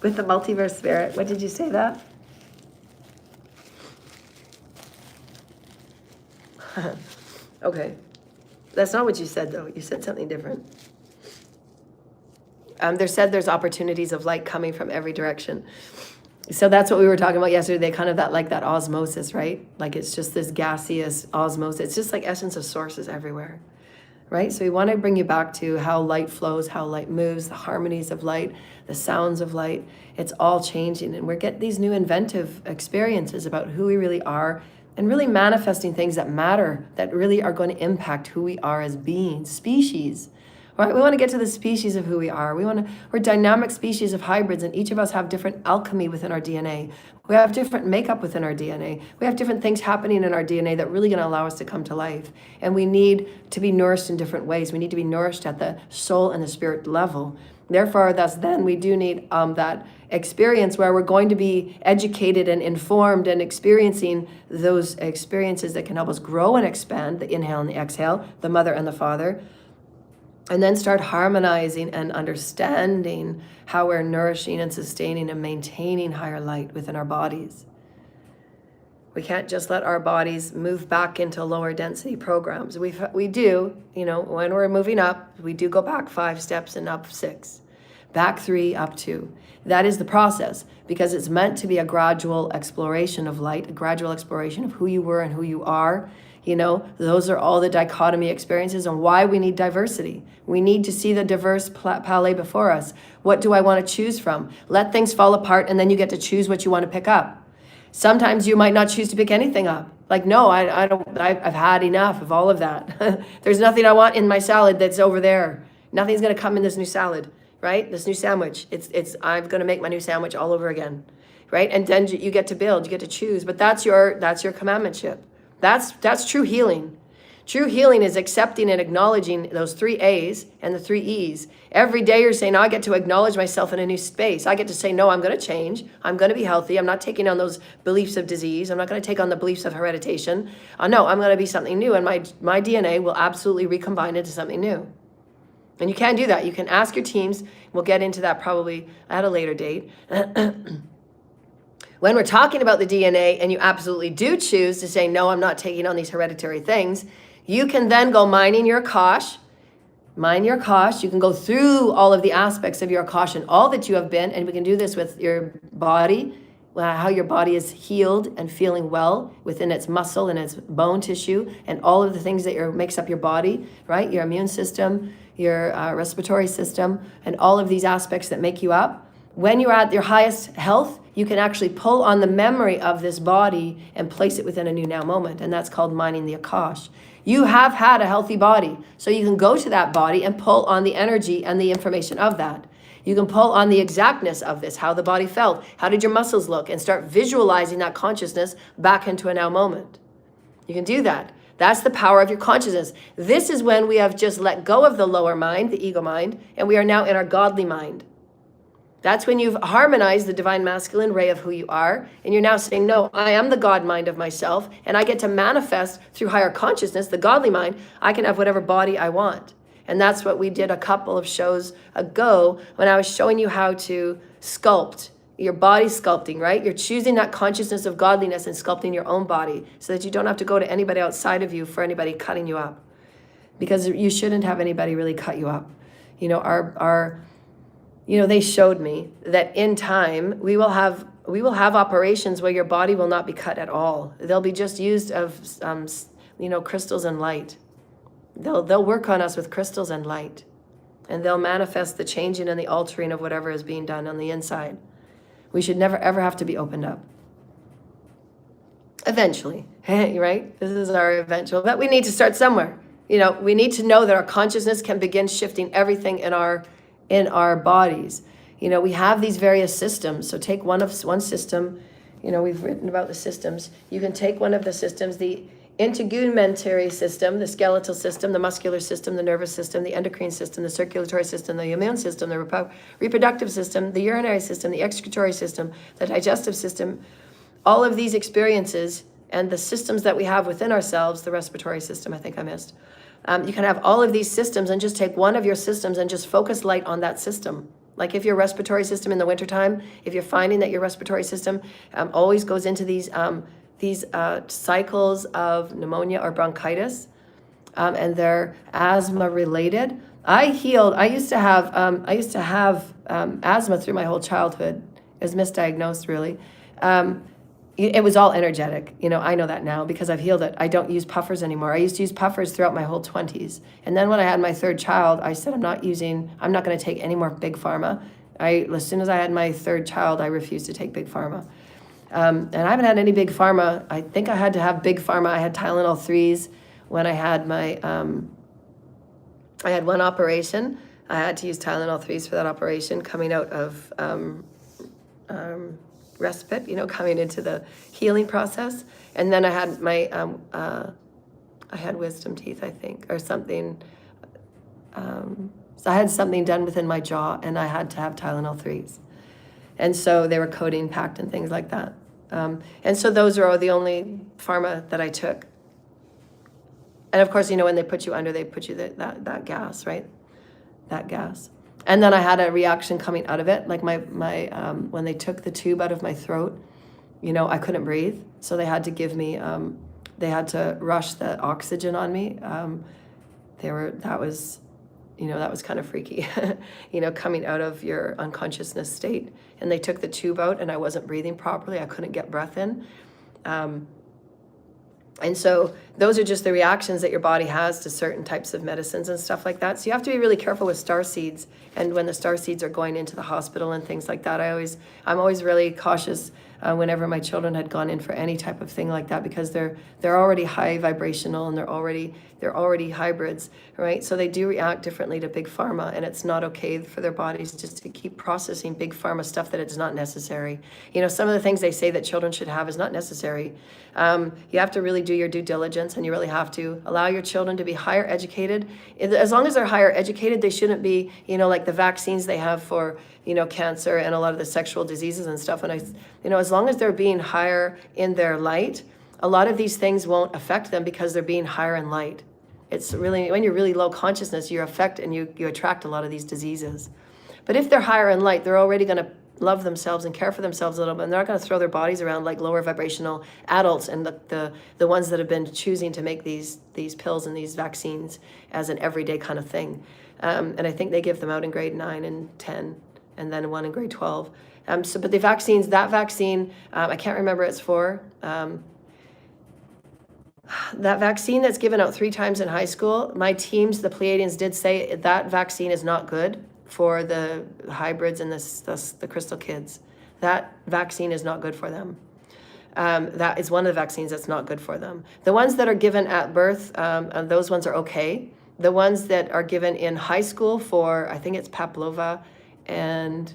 With the multiverse spirit. What did you say that? Okay. That's not what you said, though. You said something different. There's opportunities of light coming from every direction. So that's what we were talking about yesterday. They kind of that osmosis, right? Like it's just this gaseous osmosis. It's just like essence of sources everywhere, right? So we want to bring you back to how light flows, how light moves, the harmonies of light, the sounds of light. It's all changing, and we get these new inventive experiences about who we really are, and really manifesting things that matter, that really are going to impact who we are as beings, species. right? We want to get to the species of who we are. We're dynamic species of hybrids, and each of us have different alchemy within our DNA. We have different makeup within our DNA. We have different things happening in our DNA that really going to allow us to come to life. And we need to be nourished in different ways. We need to be nourished at the soul and the spirit level. Therefore, we do need that experience where we're going to be educated and informed and experiencing those experiences that can help us grow and expand, the inhale and the exhale, the mother and the father, and then start harmonizing and understanding how we're nourishing and sustaining and maintaining higher light within our bodies. We can't just let our bodies move back into lower density programs. We do, when we're moving up, we do go back 5 steps and up 6, back 3, up 2. That is the process, because it's meant to be a gradual exploration of light, a gradual exploration of who you were and who you are. Those are all the dichotomy experiences and why we need diversity. We need to see the diverse palette before us. What do I want to choose from? Let things fall apart, and then you get to choose what you want to pick up. Sometimes you might not choose to pick anything up. Like, no, I don't. I've had enough of all of that. There's nothing I want in my salad that's over there. Nothing's going to come in this new salad, right? This new sandwich. I'm going to make my new sandwich all over again, right? And then you get to build. You get to choose. But that's your commandmentship. That's true healing. True healing is accepting and acknowledging those 3 A's and the 3 E's. Every day you're saying, I get to acknowledge myself in a new space. I get to say, no, I'm going to change. I'm going to be healthy. I'm not taking on those beliefs of disease. I'm not going to take on the beliefs of hereditation. No, I'm going to be something new. And my DNA will absolutely recombine into something new. And you can do that. You can ask your teams. We'll get into that probably at a later date. When we're talking about the DNA and you absolutely do choose to say, no, I'm not taking on these hereditary things, you can then go mining your Akash. Mine your Akash. You can go through all of the aspects of your Akash and all that you have been, and we can do this with your body, how your body is healed and feeling well within its muscle and its bone tissue and all of the things that makes up your body, right? Your immune system, your respiratory system, and all of these aspects that make you up. When you're at your highest health, you can actually pull on the memory of this body and place it within a new now moment. And that's called mining the Akash. You have had a healthy body, so you can go to that body and pull on the energy and the information of that. You can pull on the exactness of this, how the body felt, how did your muscles look, and start visualizing that consciousness back into a now moment. You can do that. That's the power of your consciousness. This is when we have just let go of the lower mind, the ego mind, and we are now in our godly mind. That's when you've harmonized the divine masculine ray of who you are, and you're now saying, no, I am the God mind of myself, and I get to manifest through higher consciousness, the godly mind. I can have whatever body I want. And that's what we did a couple of shows ago when I was showing you how to sculpt your body sculpting, right? You're choosing that consciousness of godliness and sculpting your own body so that you don't have to go to anybody outside of you for anybody cutting you up, because you shouldn't have anybody really cut you up. They showed me that in time we will have operations where your body will not be cut at all. They'll be just used of crystals and light. They'll work on us with crystals and light, and they'll manifest the changing and the altering of whatever is being done on the inside. We should never ever have to be opened up. Eventually, right? This is our eventual, but we need to start somewhere. We need to know that our consciousness can begin shifting everything in our bodies. We have these various systems. So take one system. We've written about the systems. You can take one of the systems, the integumentary system, the skeletal system, the muscular system, the nervous system, the endocrine system, the circulatory system, the immune system, the reproductive system, the urinary system, the excretory system, the digestive system, all of these experiences and the systems that we have within ourselves, the respiratory system, I think I missed. You can have all of these systems and just take one of your systems and just focus light on that system. Like if your respiratory system in the wintertime, if you're finding that your respiratory system always goes into these cycles of pneumonia or bronchitis, and they're asthma related. I used to have asthma through my whole childhood. It was misdiagnosed, really. It was all energetic. I know that now because I've healed it. I don't use puffers anymore. I used to use puffers throughout my whole 20s. And then when I had my 3rd child, I said, I'm not going to take any more big pharma. As soon as I had my 3rd child, I refused to take big pharma. And I haven't had any big pharma. I think I had to have big pharma. I had Tylenol 3s when I had my I had one operation. I had to use Tylenol 3s for that operation, coming out of respite, coming into the healing process. And then I had my, I had wisdom teeth, I think, or something. So I had something done within my jaw, and I had to have Tylenol 3s. And so they were codeine packed and things like that. And so those are the only pharma that I took. And of course, when they put you under, they put you that gas, right? That gas. And then I had a reaction coming out of it. Like my when they took the tube out of my throat, I couldn't breathe. So they had to give me, they had to rush the oxygen on me. That was kind of freaky, coming out of your unconsciousness state. And they took the tube out and I wasn't breathing properly. I couldn't get breath in. And so those are just the reactions that your body has to certain types of medicines and stuff like that. So you have to be really careful with star seeds. And when the star seeds are going into the hospital and things like that, I'm always really cautious whenever my children had gone in for any type of thing like that, because they're already high vibrational and they're already hybrids, right? So they do react differently to big pharma, and it's not okay for their bodies just to keep processing big pharma stuff that is not necessary. Some of the things they say that children should have is not necessary. You have to really do your due diligence, and you really have to allow your children to be higher educated. As long as they're higher educated, they shouldn't be, like the vaccines they have for, cancer and a lot of the sexual diseases and stuff. And as long as they're being higher in their light, a lot of these things won't affect them because they're being higher in light. It's really, when you're really low consciousness, you affect and you attract a lot of these diseases. But if they're higher in light, they're already going to love themselves and care for themselves a little bit, and they're not going to throw their bodies around like lower vibrational adults and the ones that have been choosing to make these pills and these vaccines as an everyday kind of thing. And I think they give them out in grade 9 and 10, and then one in grade 12. But the vaccines, that vaccine, I can't remember it's for. That vaccine that's given out 3 times in high school, my teams, the Pleiadians, did say that vaccine is not good for the hybrids and the crystal kids. That vaccine is not good for them. That is one of the vaccines that's not good for them. The ones that are given at birth, those ones are okay. The ones that are given in high school for, I think it's Pavlova, and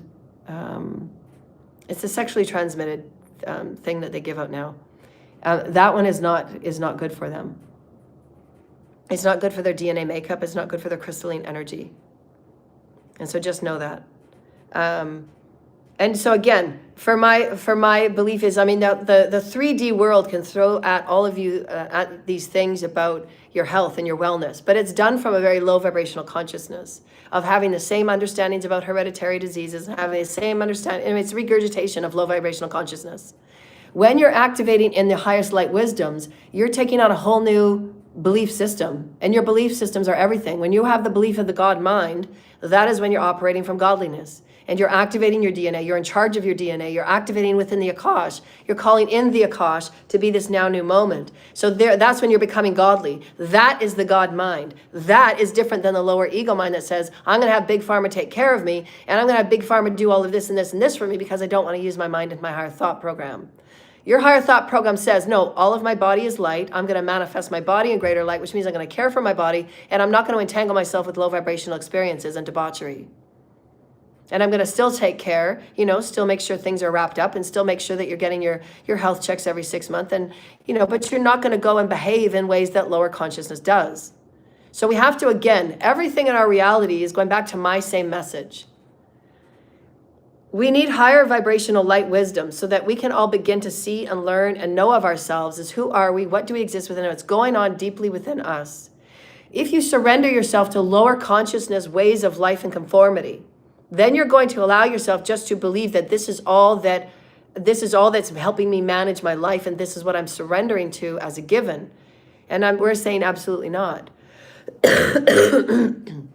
it's a sexually transmitted thing that they give out now. That one is not good for them. It's not good for their DNA makeup. It's not good for their crystalline energy. And so just know that. And so again, for my belief is, the 3D world can throw at all of you at these things about your health and your wellness, but it's done from a very low vibrational consciousness of having the same understandings about hereditary diseases and having the same understanding, and it's regurgitation of low vibrational consciousness. When you're activating in the highest light wisdoms, you're taking on a whole new belief system, and your belief systems are everything. When you have the belief of the God mind, that is when you're operating from godliness, and you're activating your DNA. You're in charge of your DNA. You're activating within the Akash. You're calling in the Akash to be this now new moment. So that's when you're becoming godly. That is the God mind. That is different than the lower ego mind that says, I'm going to have Big Pharma take care of me, and I'm going to have Big Pharma do all of this and this and this for me because I don't want to use my mind and my higher thought program. Your higher thought program says, no, all of my body is light. I'm going to manifest my body in greater light, which means I'm going to care for my body, and I'm not going to entangle myself with low vibrational experiences and debauchery. And I'm going to still take care, still make sure things are wrapped up, and still make sure that you're getting your health checks every 6 months. And, but you're not going to go and behave in ways that lower consciousness does. So we have to, again, everything in our reality is going back to my same message. We need higher vibrational light wisdom so that we can all begin to see and learn and know of ourselves as who are we, what do we exist within, what's going on deeply within us. If you surrender yourself to lower consciousness ways of life and conformity, then you're going to allow yourself just to believe that this is all that's helping me manage my life, and this is what I'm surrendering to as a given. And we're saying absolutely not. And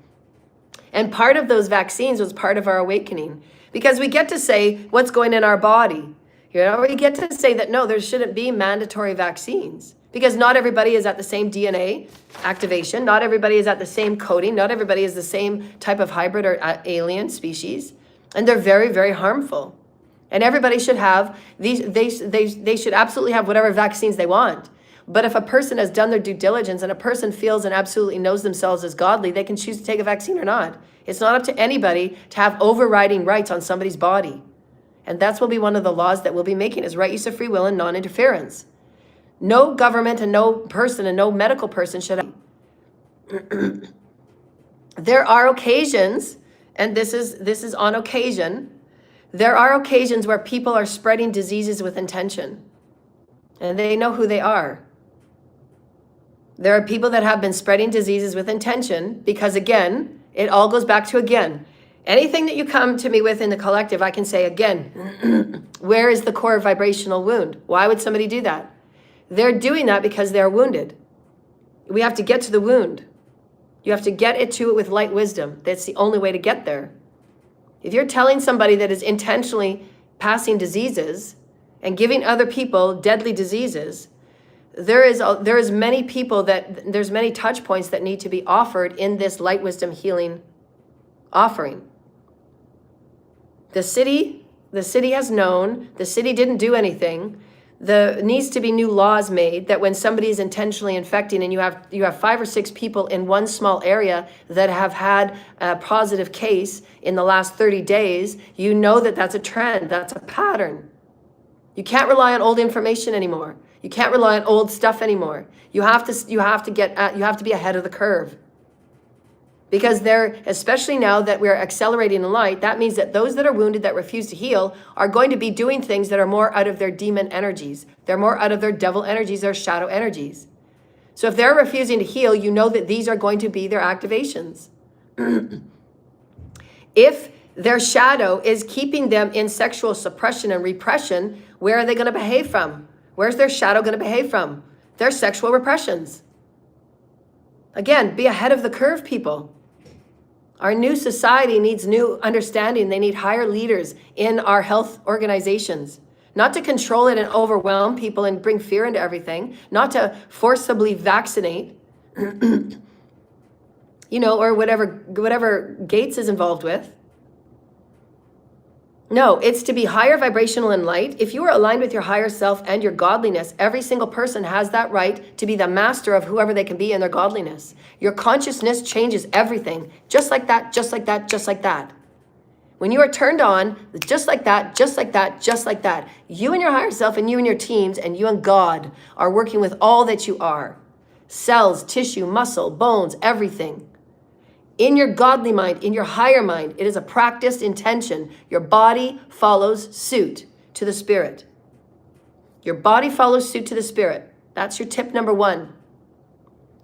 part of those vaccines was part of our awakening. Because we get to say what's going in our body. We get to say that, no, there shouldn't be mandatory vaccines. Because not everybody is at the same DNA activation. Not everybody is at the same coding. Not everybody is the same type of hybrid or alien species. And they're very, very harmful. And everybody should have these, they should absolutely have whatever vaccines they want. But if a person has done their due diligence and a person feels and absolutely knows themselves as godly, they can choose to take a vaccine or not. It's not up to anybody to have overriding rights on somebody's body. And that's will be one of the laws that we'll be making, is right use of free will and non-interference. No government and no person and no medical person should have. There are occasions, and this is on occasion, there are occasions where people are spreading diseases with intention. And they know who they are. There are people that have been spreading diseases with intention because, again, it all goes back to, again, anything that you come to me with in the collective, I can say, again, where is the core vibrational wound? Why would somebody do that? They're doing that because they're wounded. We have to get to the wound. You have to get it to it with light wisdom. That's the only way to get there. If you're telling somebody that is intentionally passing diseases and giving other people deadly diseases, there's many people that, there's many touch points that need to be offered in this light wisdom healing offering. The city has known, the city didn't do anything. There needs to be new laws made that when somebody is intentionally infecting and you have 5 or 6 people in one small area that have had a positive case in the last 30 days, you know that that's a trend, that's a pattern. You can't rely on old information anymore. You can't rely on old stuff anymore. You have to be ahead of the curve. Because especially now that we're accelerating in light, that means that those that are wounded that refuse to heal are going to be doing things that are more out of their demon energies. They're more out of their devil energies, their shadow energies. So if they're refusing to heal, you know that these are going to be their activations. If their shadow is keeping them in sexual suppression and repression, where are they going to behave from? Where's their shadow going to behave from? Their sexual repressions. Again, be ahead of the curve, people. Our new society needs new understanding. They need higher leaders in our health organizations. Not to control it and overwhelm people and bring fear into everything. Not to forcibly vaccinate, or whatever Gates is involved with. No, it's to be higher vibrational in light. If you are aligned with your higher self and your godliness, every single person has that right to be the master of whoever they can be in their godliness. Your consciousness changes everything. Just like that, just like that, just like that. When you are turned on, just like that, just like that, just like that, you and your higher self and you and your teams and you and God are working with all that you are. Cells, tissue, muscle, bones, everything. In your godly mind, in your higher mind, it is a practiced intention. Your body follows suit to the spirit. Your body follows suit to the spirit. That's your tip number 1.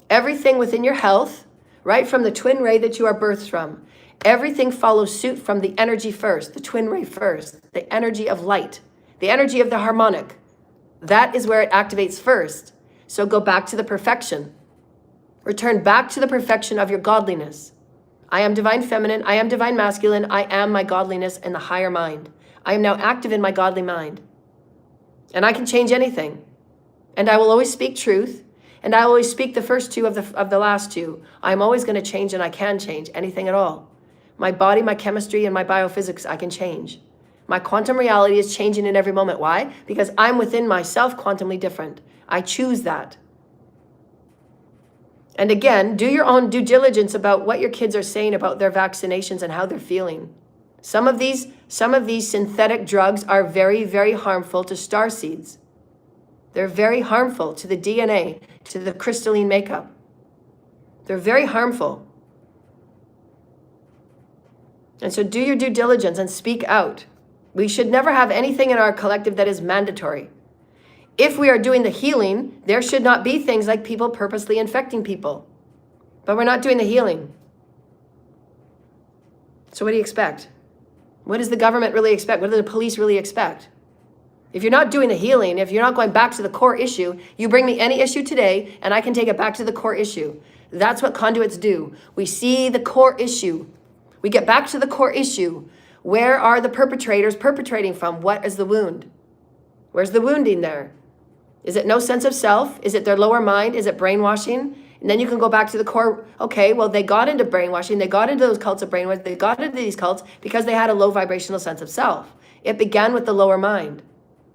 Everything within your health, right from the twin ray that you are birthed from, everything follows suit from the energy first, the twin ray first, the energy of light, the energy of the harmonic. That is where it activates first. So go back to the perfection. Return back to the perfection of your godliness. I am divine feminine, I am divine masculine, I am my godliness in the higher mind. I am now active in my godly mind. And I can change anything. And I will always speak truth. And I will always speak the first 2 of the last 2. I'm always going to change, and I can change anything at all. My body, my chemistry, and my biophysics, I can change. My quantum reality is changing in every moment. Why? Because I'm within myself quantumly different. I choose that. And again, do your own due diligence about what your kids are saying about their vaccinations and how they're feeling. Some of these synthetic drugs are very, very harmful to starseeds. They're very harmful to the DNA, to the crystalline makeup. They're very harmful. And so do your due diligence and speak out. We should never have anything in our collective that is mandatory. If we are doing the healing, there should not be things like people purposely infecting people. But we're not doing the healing. So what do you expect? What does the government really expect? What do the police really expect? If you're not doing the healing, if you're not going back to the core issue, you bring me any issue today and I can take it back to the core issue. That's what conduits do. We see the core issue. We get back to the core issue. Where are the perpetrators perpetrating from? What is the wound? Where's the wounding there? Is it no sense of self? Is it their lower mind? Is it brainwashing? And then you can go back to the core. Okay, well, they got into brainwashing. They got into those cults of brainwashing. They got into these cults because they had a low vibrational sense of self. It began with the lower mind.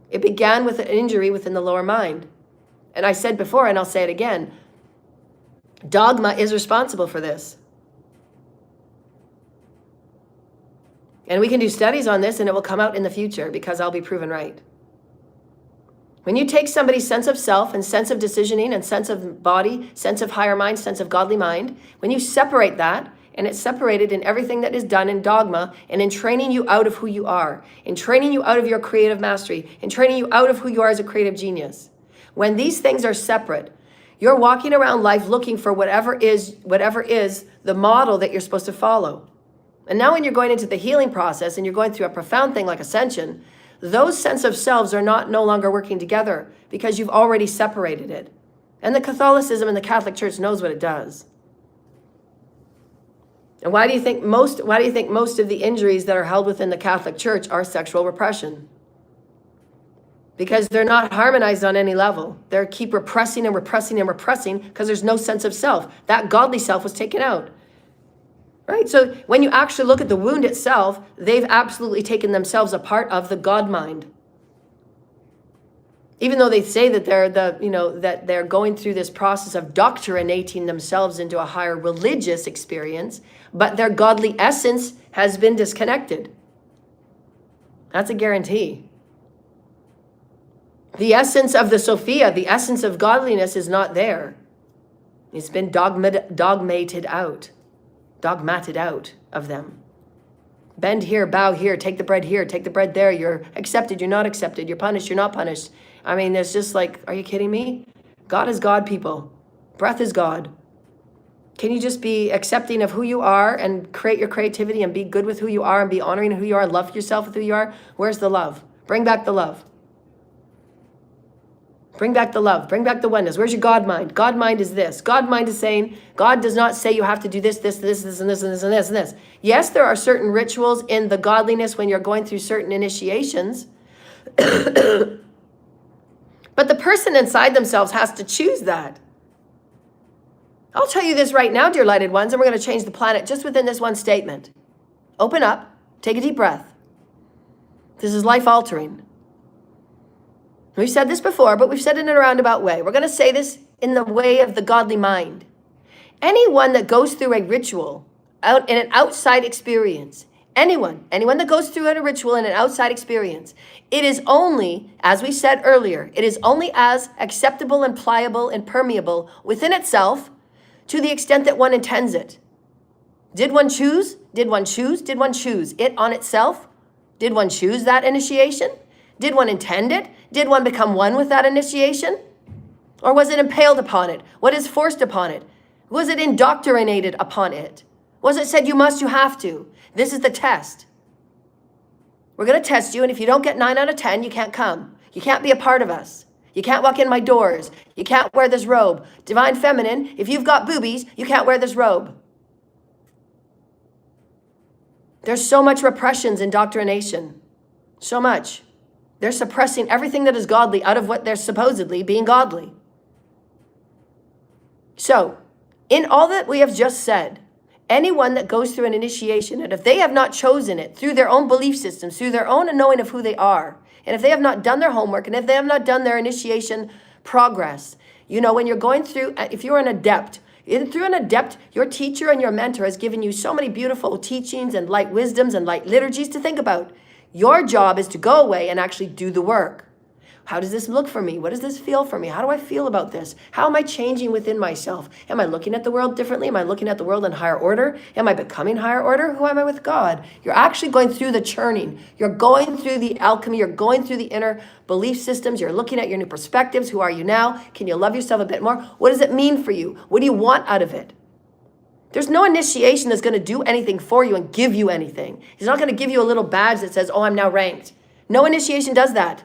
It began with an injury within the lower mind. And I said before, and I'll say it again, dogma is responsible for this. And we can do studies on this and it will come out in the future because I'll be proven right. When you take somebody's sense of self and sense of decisioning and sense of body, sense of higher mind, sense of godly mind, when you separate that, and it's separated in everything that is done in dogma and in training you out of who you are, in training you out of your creative mastery, in training you out of who you are as a creative genius. When these things are separate, you're walking around life looking for whatever is the model that you're supposed to follow. And now when you're going into the healing process and you're going through a profound thing like ascension, those sense of selves are no longer working together because you've already separated it. And the Catholicism and the Catholic Church knows what it does. And why do you think most of the injuries that are held within the Catholic Church are sexual repression? Because they're not harmonized on any level. They keep repressing and repressing and repressing because there's no sense of self. That godly self was taken out. Right? So when you actually look at the wound itself, they've absolutely taken themselves a part of the God mind. Even though they say that that they're going through this process of doctrinating themselves into a higher religious experience, but their godly essence has been disconnected. That's a guarantee. The essence of the Sophia, the essence of godliness is not there. It's been dogmated out of them. Bend here, bow here, take the bread here, take the bread there. You're accepted, you're not accepted. You're punished, you're not punished. I mean, there's just like, are you kidding me? God is God, people. Breath is God. Can you just be accepting of who you are and create your creativity and be good with who you are and be honoring who you are, love yourself with who you are? Where's the love? Bring back the love. Bring back the love. Bring back the oneness. Where's your God mind? God mind is this. God mind is saying, God does not say you have to do this, this, this, this, and this, and this, and this, and this. Yes, there are certain rituals in the godliness when you're going through certain initiations. But the person inside themselves has to choose that. I'll tell you this right now, dear lighted ones, and we're going to change the planet just within this one statement. Open up. Take a deep breath. This is life altering. We've said this before, but we've said it in a roundabout way. We're going to say this in the way of the godly mind. Anyone that goes through a ritual out in an outside experience, anyone that goes through a ritual in an outside experience, it is only, as we said earlier, it is only as acceptable and pliable and permeable within itself to the extent that one intends it. Did one choose? Did one choose? Did one choose it on itself? Did one choose that initiation? Did one intend it? Did one become one with that initiation? Or was it impaled upon it? What is forced upon it? Was it indoctrinated upon it? Was it said you must, you have to? This is the test. We're going to test you, and if you don't get 9 out of 10, you can't come. You can't be a part of us. You can't walk in my doors. You can't wear this robe. Divine Feminine, if you've got boobies, you can't wear this robe. There's so much repressions, indoctrination. So much. They're suppressing everything that is godly out of what they're supposedly being godly. So, in all that we have just said, anyone that goes through an initiation, and if they have not chosen it through their own belief systems, through their own knowing of who they are, and if they have not done their homework, and if they have not done their initiation progress, you know, when you're going through, if you're an adept, through an adept, your teacher and your mentor has given you so many beautiful teachings and light wisdoms and light liturgies to think about. Your job is to go away and actually do the work. How does this look for me? What does this feel for me? How do I feel about this? How am I changing within myself? Am I looking at the world differently? Am I looking at the world in higher order? Am I becoming higher order? Who am I with God? You're actually going through the churning. You're going through the alchemy. You're going through the inner belief systems. You're looking at your new perspectives. Who are you now? Can you love yourself a bit more? What does it mean for you? What do you want out of it? There's no initiation that's going to do anything for you and give you anything. He's not going to give you a little badge that says, oh, I'm now ranked. No initiation does that.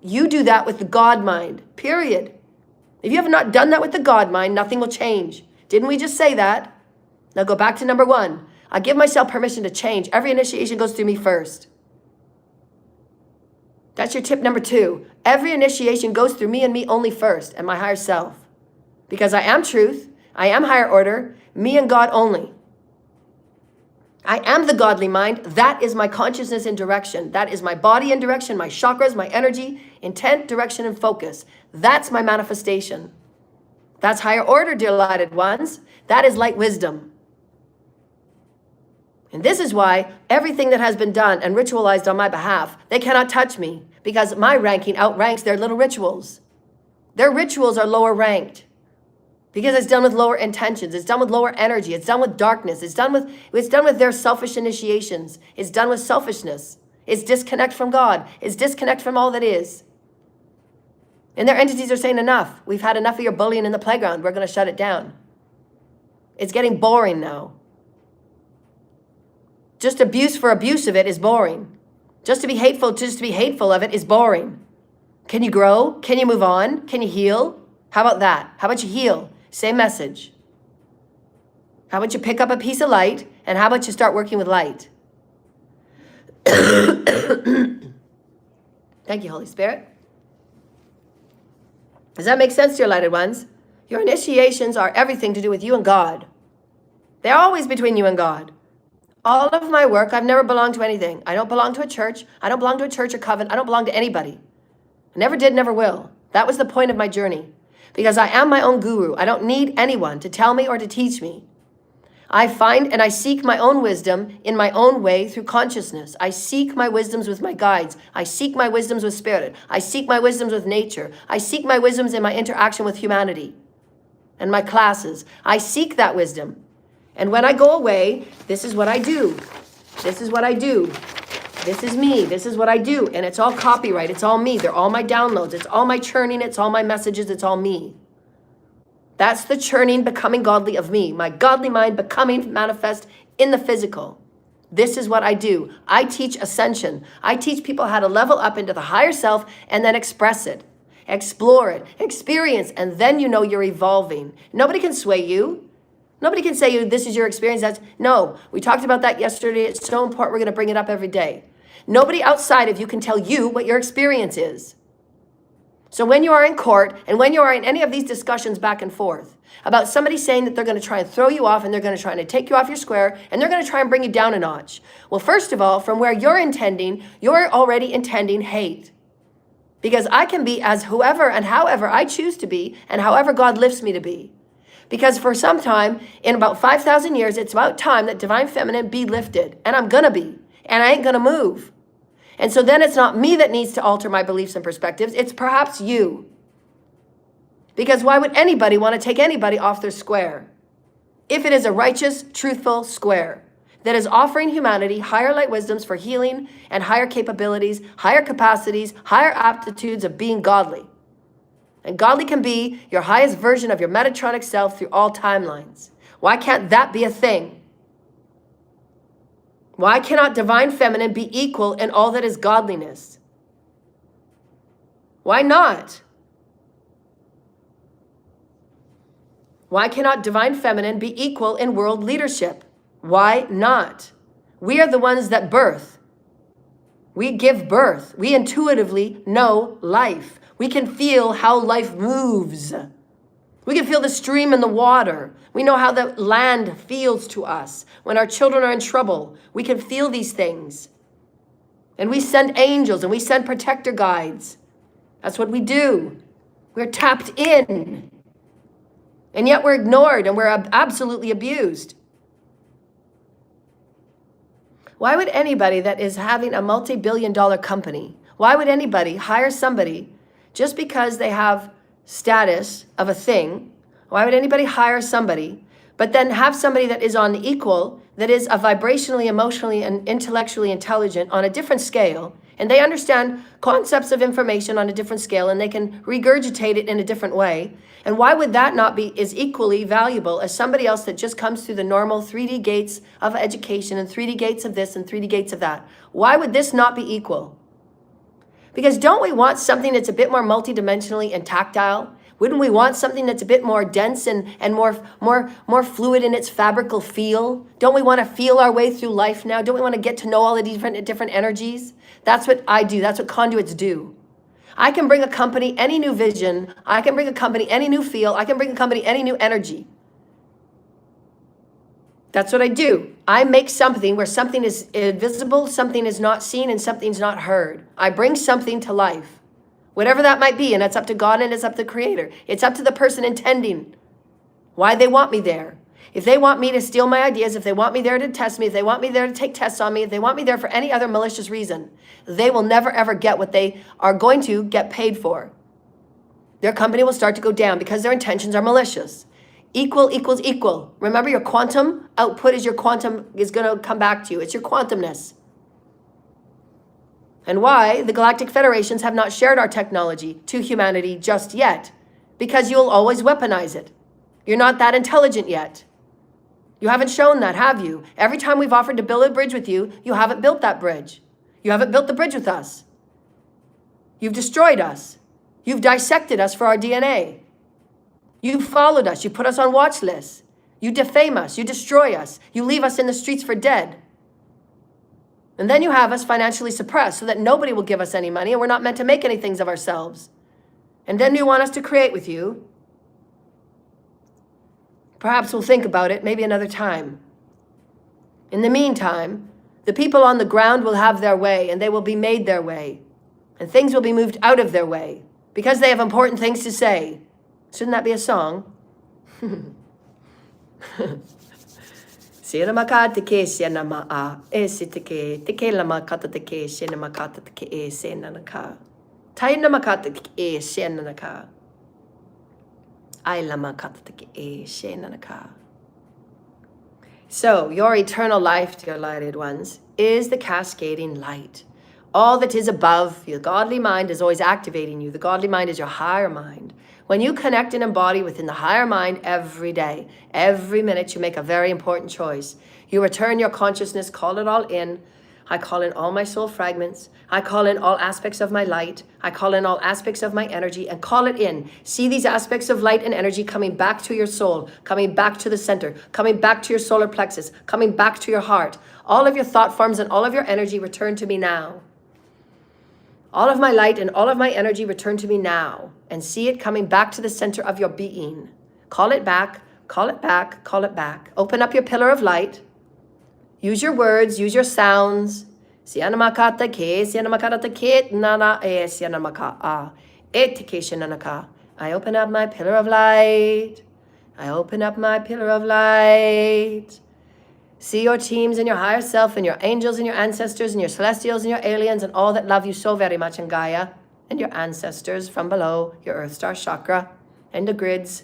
You do that with the God mind, period. If you have not done that with the God mind, nothing will change. Didn't we just say that? Now go back to number 1. I give myself permission to change. Every initiation goes through me first. That's your tip number 2. Every initiation goes through me and me only first, and my higher self. Because I am truth, I am higher order, me and God only. I am the godly mind. That is my consciousness in direction. That is my body in direction, my chakras, my energy Intent, direction, and focus. That's my manifestation. That's higher order, dear lighted ones. That is light wisdom. And this is why everything that has been done and ritualized on my behalf, they cannot touch me, because my ranking outranks their little rituals. Their rituals are lower ranked because it's done with lower intentions. It's done with lower energy. It's done with darkness. It's done with their selfish initiations. It's done with selfishness. It's disconnect from God. It's disconnect from all that is. And their entities are saying, enough. We've had enough of your bullying in the playground. We're going to shut it down. It's getting boring now. Just abuse for abuse of it is boring. Just to be hateful of it is boring. Can you grow? Can you move on? Can you heal? How about that? How about you heal? Same message. How about you pick up a piece of light, and how about you start working with light? Thank you, Holy Spirit. Does that make sense to your lighted ones? Your initiations are everything to do with you and God. They're always between you and God. All of my work, I've never belonged to anything. I don't belong to a church. I don't belong to a church or covenant. I don't belong to anybody. I never did, never will. That was the point of my journey. Because I am my own guru. I don't need anyone to tell me or to teach me. I find and I seek my own wisdom in my own way through consciousness. I seek my wisdoms with my guides. I seek my wisdoms with spirit. I seek my wisdoms with nature. I seek my wisdoms in my interaction with humanity and my classes. I seek that wisdom. And when I go away, this is what I do. This is what I do. This is me. This is what I do. And it's all copyright. It's all me. They're all my downloads. It's all my churning. It's all my messages. It's all me. That's the churning, becoming godly of me. My godly mind becoming manifest in the physical. This is what I do. I teach ascension. I teach people how to level up into the higher self and then express it. Explore it. Experience. And then you know you're evolving. Nobody can sway you. Nobody can say, this is your experience. No, we talked about that yesterday. It's so important. We're going to bring it up every day. Nobody outside of you can tell you what your experience is. So when you are in court and when you are in any of these discussions back and forth about somebody saying that they're going to try and throw you off and they're going to try and take you off your square and they're going to try and bring you down a notch. Well, first of all, from where you're already intending hate. Because I can be as whoever and however I choose to be and however God lifts me to be. Because for some time, in about 5,000 years, it's about time that divine feminine be lifted. And I'm going to be. And I ain't going to move. And so then it's not me that needs to alter my beliefs and perspectives. It's perhaps you. Because why would anybody want to take anybody off their square? If it is a righteous, truthful square that is offering humanity higher light wisdoms for healing and higher capabilities, higher capacities, higher aptitudes of being godly. And godly can be your highest version of your Metatronic self through all timelines. Why can't that be a thing? Why cannot divine feminine be equal in all that is godliness? Why not? Why cannot divine feminine be equal in world leadership? Why not? We are the ones that birth. We give birth. We intuitively know life. We can feel how life moves. We can feel the stream and the water. We know how the land feels to us. When our children are in trouble, we can feel these things. And we send angels and we send protector guides. That's what we do. We're tapped in. And yet we're ignored and we're absolutely abused. Why would anybody that is having a multi-billion-dollar company, why would anybody hire somebody just because they have status of a thing? Why would anybody hire somebody, but then have somebody that is on the equal, that is a vibrationally, emotionally, and intellectually intelligent on a different scale, and they understand concepts of information on a different scale, and they can regurgitate it in a different way? And why would that not be as equally valuable as somebody else that just comes through the normal 3D gates of education and 3D gates of this and 3D gates of that? Why would this not be equal? Because don't we want something that's a bit more multidimensionally and tactile? Wouldn't we want something that's a bit more dense and more fluid in its fabrical feel? Don't we want to feel our way through life now? Don't we want to get to know all the different energies? That's what I do. That's what conduits do. I can bring a company any new vision. I can bring a company any new feel. I can bring a company any new energy. That's what I do. I make something where something is invisible, something is not seen, and something's not heard. I bring something to life. Whatever that might be, and it's up to God and it's up to the Creator. It's up to the person intending why they want me there. If they want me to steal my ideas, if they want me there to test me, if they want me there to take tests on me, if they want me there for any other malicious reason, they will never ever get what they are going to get paid for. Their company will start to go down because their intentions are malicious. Equal equals equal. Remember, your quantum output is going to come back to you. It's your quantumness. And why the galactic federations have not shared our technology to humanity just yet? Because you'll always weaponize it. You're not that intelligent yet. You haven't shown that, have you? Every time we've offered to build a bridge with you, you haven't built that bridge. You haven't built the bridge with us. You've destroyed us. You've dissected us for our DNA. You followed us. You put us on watch lists. You defame us. You destroy us. You leave us in the streets for dead. And then you have us financially suppressed so that nobody will give us any money and we're not meant to make anything of ourselves. And then you want us to create with you. Perhaps we'll think about it maybe another time. In the meantime, the people on the ground will have their way and they will be made their way. And things will be moved out of their way because they have important things to say. Shouldn't that be a song? Sina makata ke sina maa esitike tike la makata ke sina makata ke sina naka. Taina makata ke sina naka. Ai la makata ke sina naka. So, your eternal life, dear lighted ones, is the cascading light. All that is above, your godly mind is always activating you. The godly mind is your higher mind. When you connect and embody within the higher mind every day, every minute, you make a very important choice. You return your consciousness, call it all in. I call in all my soul fragments. I call in all aspects of my light. I call in all aspects of my energy and call it in. See these aspects of light and energy coming back to your soul, coming back to the center, coming back to your solar plexus, coming back to your heart. All of your thought forms and all of your energy return to me now. All of my light and all of my energy return to me now and see it coming back to the center of your being. Call it back, call it back, call it back. Open up your pillar of light. Use your words, use your sounds. Sianamakata ke, sianamakata ke, nana e, sianamaka etikeshananaka. I open up my pillar of light. I open up my pillar of light. See your teams and your higher self and your angels and your ancestors and your celestials and your aliens and all that love you so very much in Gaia and your ancestors from below, your Earth Star chakra and the grids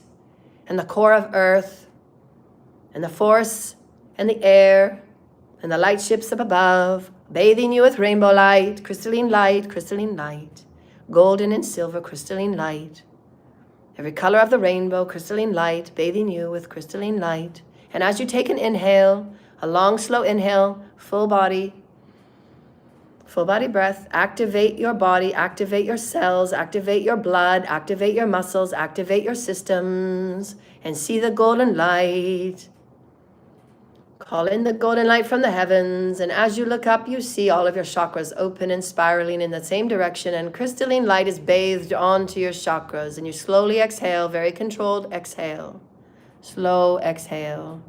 and the core of Earth and the force and the air and the light ships up above, bathing you with rainbow light, crystalline light, golden and silver crystalline light. Every color of the rainbow, crystalline light, bathing you with crystalline light. And as you take an inhale, a long, slow inhale, full body breath, activate your body, activate your cells, activate your blood, activate your muscles, activate your systems, and see the golden light. Call in the golden light from the heavens, and as you look up, you see all of your chakras open and spiraling in the same direction, and crystalline light is bathed onto your chakras, and you slowly exhale, very controlled exhale. Slow exhale.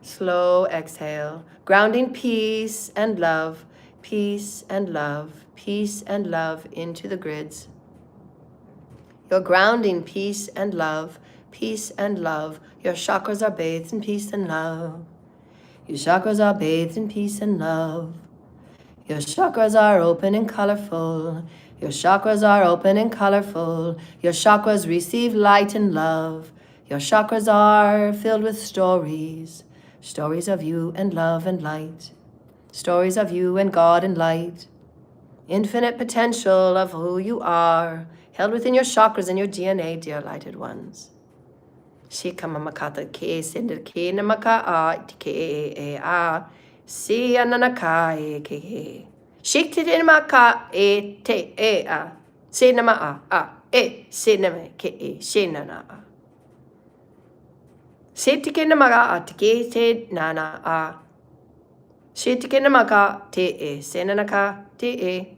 Slow exhale. Grounding peace and love, peace and love, peace and love into the grids. You're grounding peace and love, peace and love. Your chakras are bathed in peace and love. Your chakras are bathed in peace and love. Your chakras are open and colorful. Your chakras are open and colorful. Your chakras receive light and love. Your chakras are filled with stories. Stories of you and love and light. Stories of you and God and light. Infinite potential of who you are, held within your chakras and your DNA, dear lighted ones. Shikamamakata ke sender ke namaka a ke e a si ananaka e ke. Shiktirimaka e te e a se nama a e se name ke e se nana a. Setike namaga a tike te nana a. Setike namaga te e senanaka te e.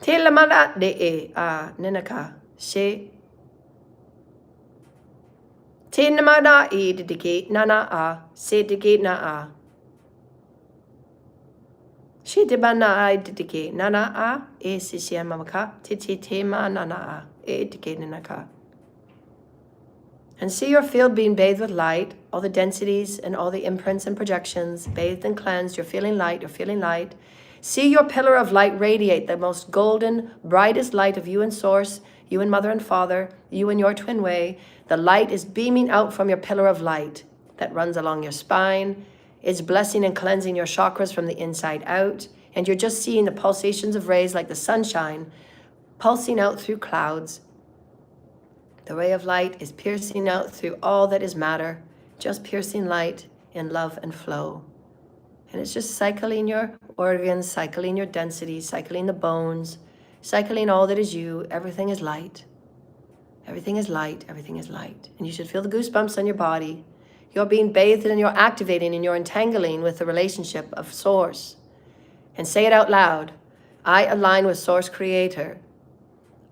Te lamada de e a nenaka she. Te namada e tike nana a setike na a. She de bana I didike nana a e sisia mamaka titi tema nana a e dike nanaka. And see your field being bathed with light, all the densities and all the imprints and projections, bathed and cleansed. You're feeling light, you're feeling light. See your pillar of light radiate the most golden, brightest light of you and Source, you and Mother and Father, you and your twin way. The light is beaming out from your pillar of light that runs along your spine. It's blessing and cleansing your chakras from the inside out. And you're just seeing the pulsations of rays like the sunshine pulsing out through clouds. The ray of light is piercing out through all that is matter, just piercing light in love and flow. And it's just cycling your organs, cycling your densities, cycling the bones, cycling all that is you. Everything is light. Everything is light. Everything is light. And you should feel the goosebumps on your body. You're being bathed and you're activating and you're entangling with the relationship of Source. And say it out loud. I align with Source Creator.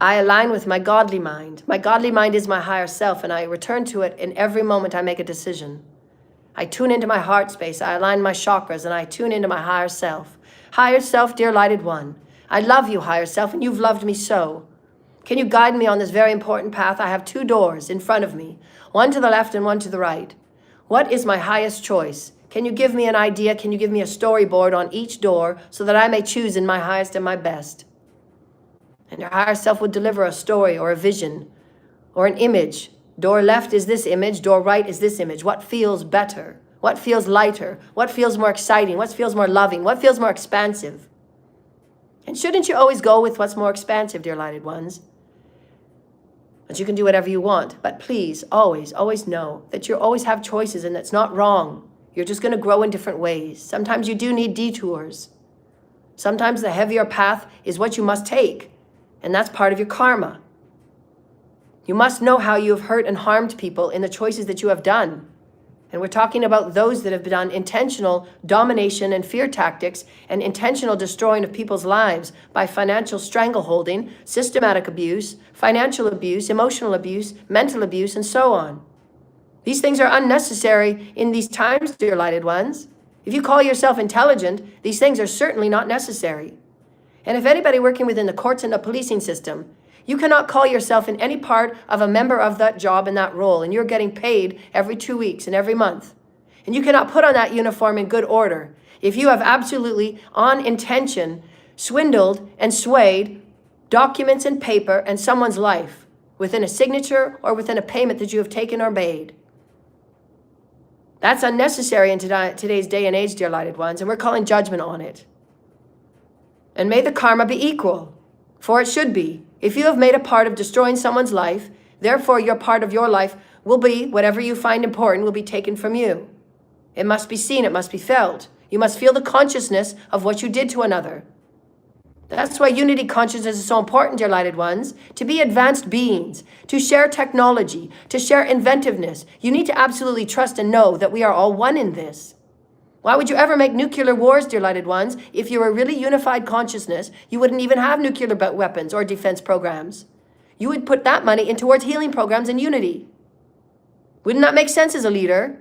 I align with my godly mind. My godly mind is my higher self, and I return to it in every moment I make a decision. I tune into my heart space. I align my chakras, and I tune into my higher self. Higher self, dear lighted one, I love you, higher self, and you've loved me so. Can you guide me on this very important path? I have 2 doors in front of me, one to the left and one to the right. What is my highest choice? Can you give me an idea? Can you give me a storyboard on each door so that I may choose in my highest and my best? And your higher self would deliver a story or a vision or an image. Door left is this image, door right is this image. What feels better? What feels lighter? What feels more exciting? What feels more loving? What feels more expansive? And shouldn't you always go with what's more expansive, dear lighted ones? But you can do whatever you want. But please, always, always know that you always have choices, and that's not wrong. You're just going to grow in different ways. Sometimes you do need detours. Sometimes the heavier path is what you must take. And that's part of your karma. You must know how you have hurt and harmed people in the choices that you have done. And we're talking about those that have done intentional domination and fear tactics and intentional destroying of people's lives by financial strangleholding, systematic abuse, financial abuse, emotional abuse, mental abuse, and so on. These things are unnecessary in these times, dear lighted ones. If you call yourself intelligent, these things are certainly not necessary. And if anybody working within the courts and the policing system, you cannot call yourself in any part of a member of that job and that role, and you're getting paid every 2 weeks and every month. And you cannot put on that uniform in good order if you have absolutely, on intention, swindled and swayed documents and paper and someone's life within a signature or within a payment that you have taken or made. That's unnecessary in today's day and age, dear lighted ones, and we're calling judgment on it. And may the karma be equal, for it should be. If you have made a part of destroying someone's life, therefore your part of your life will be, whatever you find important will be taken from you. It must be seen, it must be felt. You must feel the consciousness of what you did to another. That's why unity consciousness is so important, dear lighted ones. To be advanced beings, to share technology, to share inventiveness, you need to absolutely trust and know that we are all one in this. Why would you ever make nuclear wars, dear lighted ones? If you were a really unified consciousness, you wouldn't even have nuclear weapons or defense programs. You would put that money in towards healing programs and unity. Wouldn't that make sense as a leader?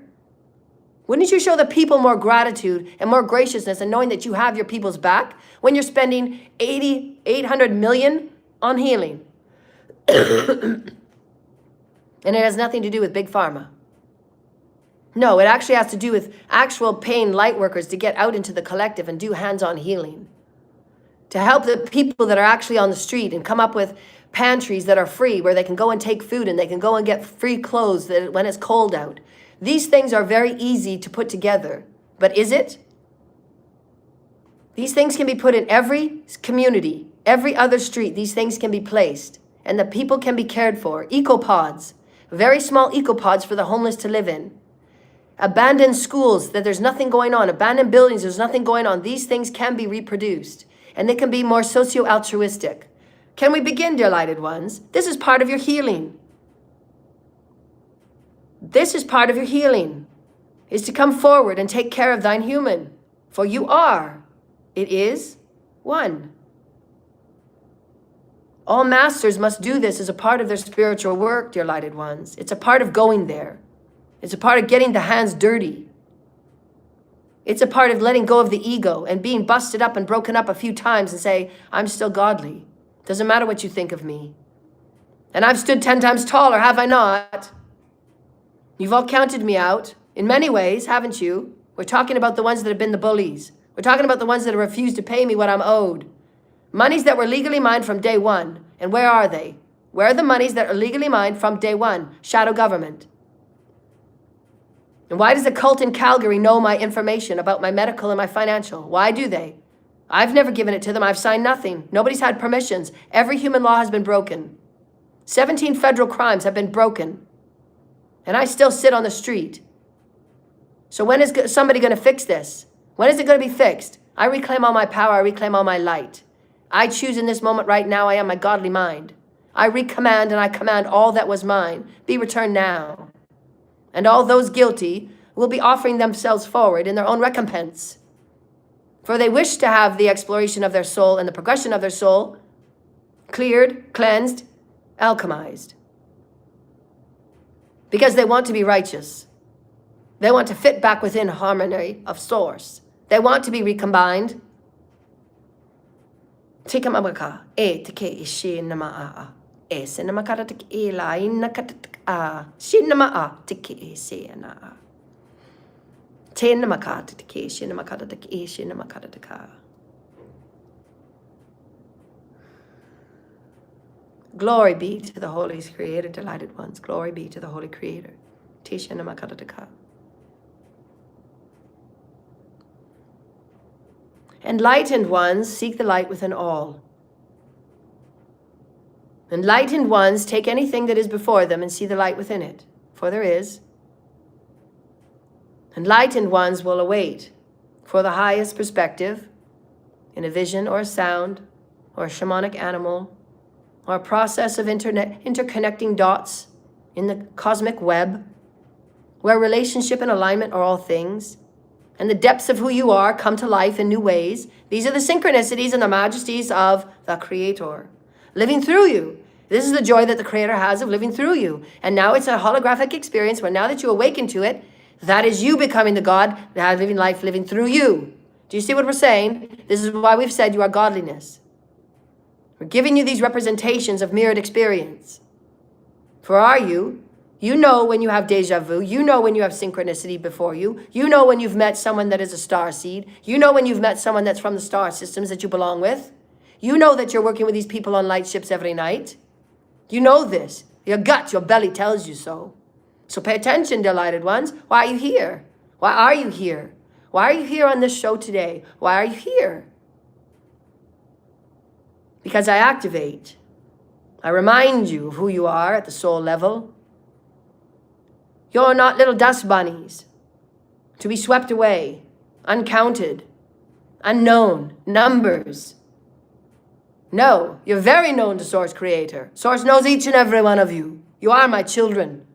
Wouldn't you show the people more gratitude and more graciousness and knowing that you have your people's back when you're spending 800 million on healing? And it has nothing to do with Big Pharma. No, it actually has to do with actual paying light workers to get out into the collective and do hands-on healing. To help the people that are actually on the street and come up with pantries that are free where they can go and take food and they can go and get free clothes when it's cold out. These things are very easy to put together. But is it? These things can be put in every community, every other street. These things can be placed and the people can be cared for. Ecopods, very small ecopods for the homeless to live in. Abandoned schools that there's nothing going on, abandoned buildings, there's nothing going on. These things can be reproduced and they can be more socio-altruistic. Can we begin, dear lighted ones? This is part of your healing. This is part of your healing, is to come forward and take care of thine human. For you are, it is, one. All masters must do this as a part of their spiritual work, dear lighted ones. It's a part of going there. It's a part of getting the hands dirty. It's a part of letting go of the ego and being busted up and broken up a few times and say, I'm still godly. Doesn't matter what you think of me. And I've stood 10 times taller, have I not? You've all counted me out in many ways, haven't you? We're talking about the ones that have been the bullies. We're talking about the ones that have refused to pay me what I'm owed. Monies that were legally mine from day one. And where are they? Where are the monies that are legally mine from day one? Shadow government. And why does the cult in Calgary know my information about my medical and my financial? Why do they? I've never given it to them. I've signed nothing. Nobody's had permissions. Every human law has been broken. 17 federal crimes have been broken. And I still sit on the street. So when is somebody going to fix this? When is it going to be fixed? I reclaim all my power. I reclaim all my light. I choose in this moment right now. I am my godly mind. I recommand and I command all that was mine. Be returned now. And all those guilty will be offering themselves forward in their own recompense. For they wish to have the exploration of their soul and the progression of their soul cleared, cleansed, alchemized. Because they want to be righteous. They want to fit back within harmony of source. They want to be recombined. Tikamamaka, tike ishi namaa, senamakata tik ila inakata shinamaa tike seana. Tenamakata tike shinamakata tik shinamakata taka. Glory be to the Holy Creator, delighted ones. Glory be to the Holy Creator. Tishinamakata taka. Enlightened ones seek the light within all. Enlightened ones take anything that is before them and see the light within it, for there is. Enlightened ones will await for the highest perspective in a vision or a sound or a shamanic animal or a process of interconnecting dots in the cosmic web where relationship and alignment are all things. And the depths of who you are come to life in new ways. These are the synchronicities and the majesties of the Creator living through you. This is the joy that the Creator has of living through you. And now it's a holographic experience where now that you awaken to it, that is you becoming the God that has living life living through you. Do you see what we're saying? This is why we've said you are godliness. We're giving you these representations of mirrored experience. For are you? You know when you have deja vu. You know when you have synchronicity before you. You know when you've met someone that is a star seed. You know when you've met someone that's from the star systems that you belong with. You know that you're working with these people on light ships every night. You know this. Your gut, your belly tells you so. So pay attention, delighted ones. Why are you here? Why are you here? Why are you here on this show today? Why are you here? Because I activate. I remind you of who you are at the soul level. You're not little dust bunnies to be swept away, uncounted, unknown, numbers. No, you're very known to Source Creator. Source knows each and every one of you. You are my children.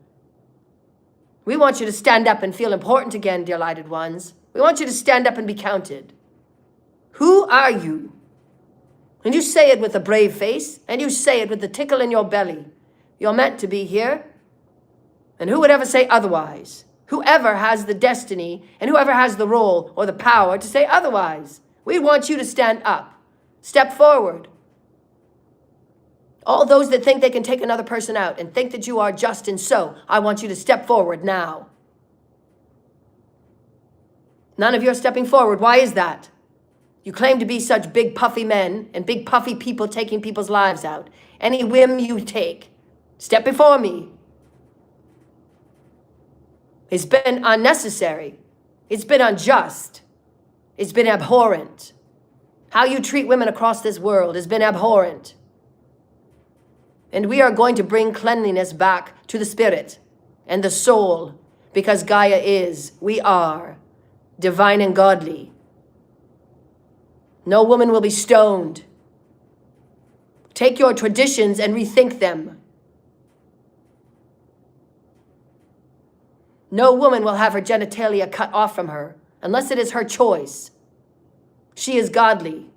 We want you to stand up and feel important again, dear lighted ones. We want you to stand up and be counted. Who are you? And you say it with a brave face, and you say it with the tickle in your belly. You're meant to be here. And who would ever say otherwise? Whoever has the destiny and whoever has the role or the power to say otherwise. We want you to stand up. Step forward. All those that think they can take another person out and think that you are just and so, I want you to step forward now. None of you are stepping forward. Why is that? You claim to be such big puffy men and big puffy people taking people's lives out. Any whim you take, step before me. It's been unnecessary. It's been unjust. It's been abhorrent. How you treat women across this world has been abhorrent. And we are going to bring cleanliness back to the spirit and the soul because Gaia is, we are, divine and godly. No woman will be stoned. Take your traditions and rethink them. No woman will have her genitalia cut off from her unless it is her choice. She is godly.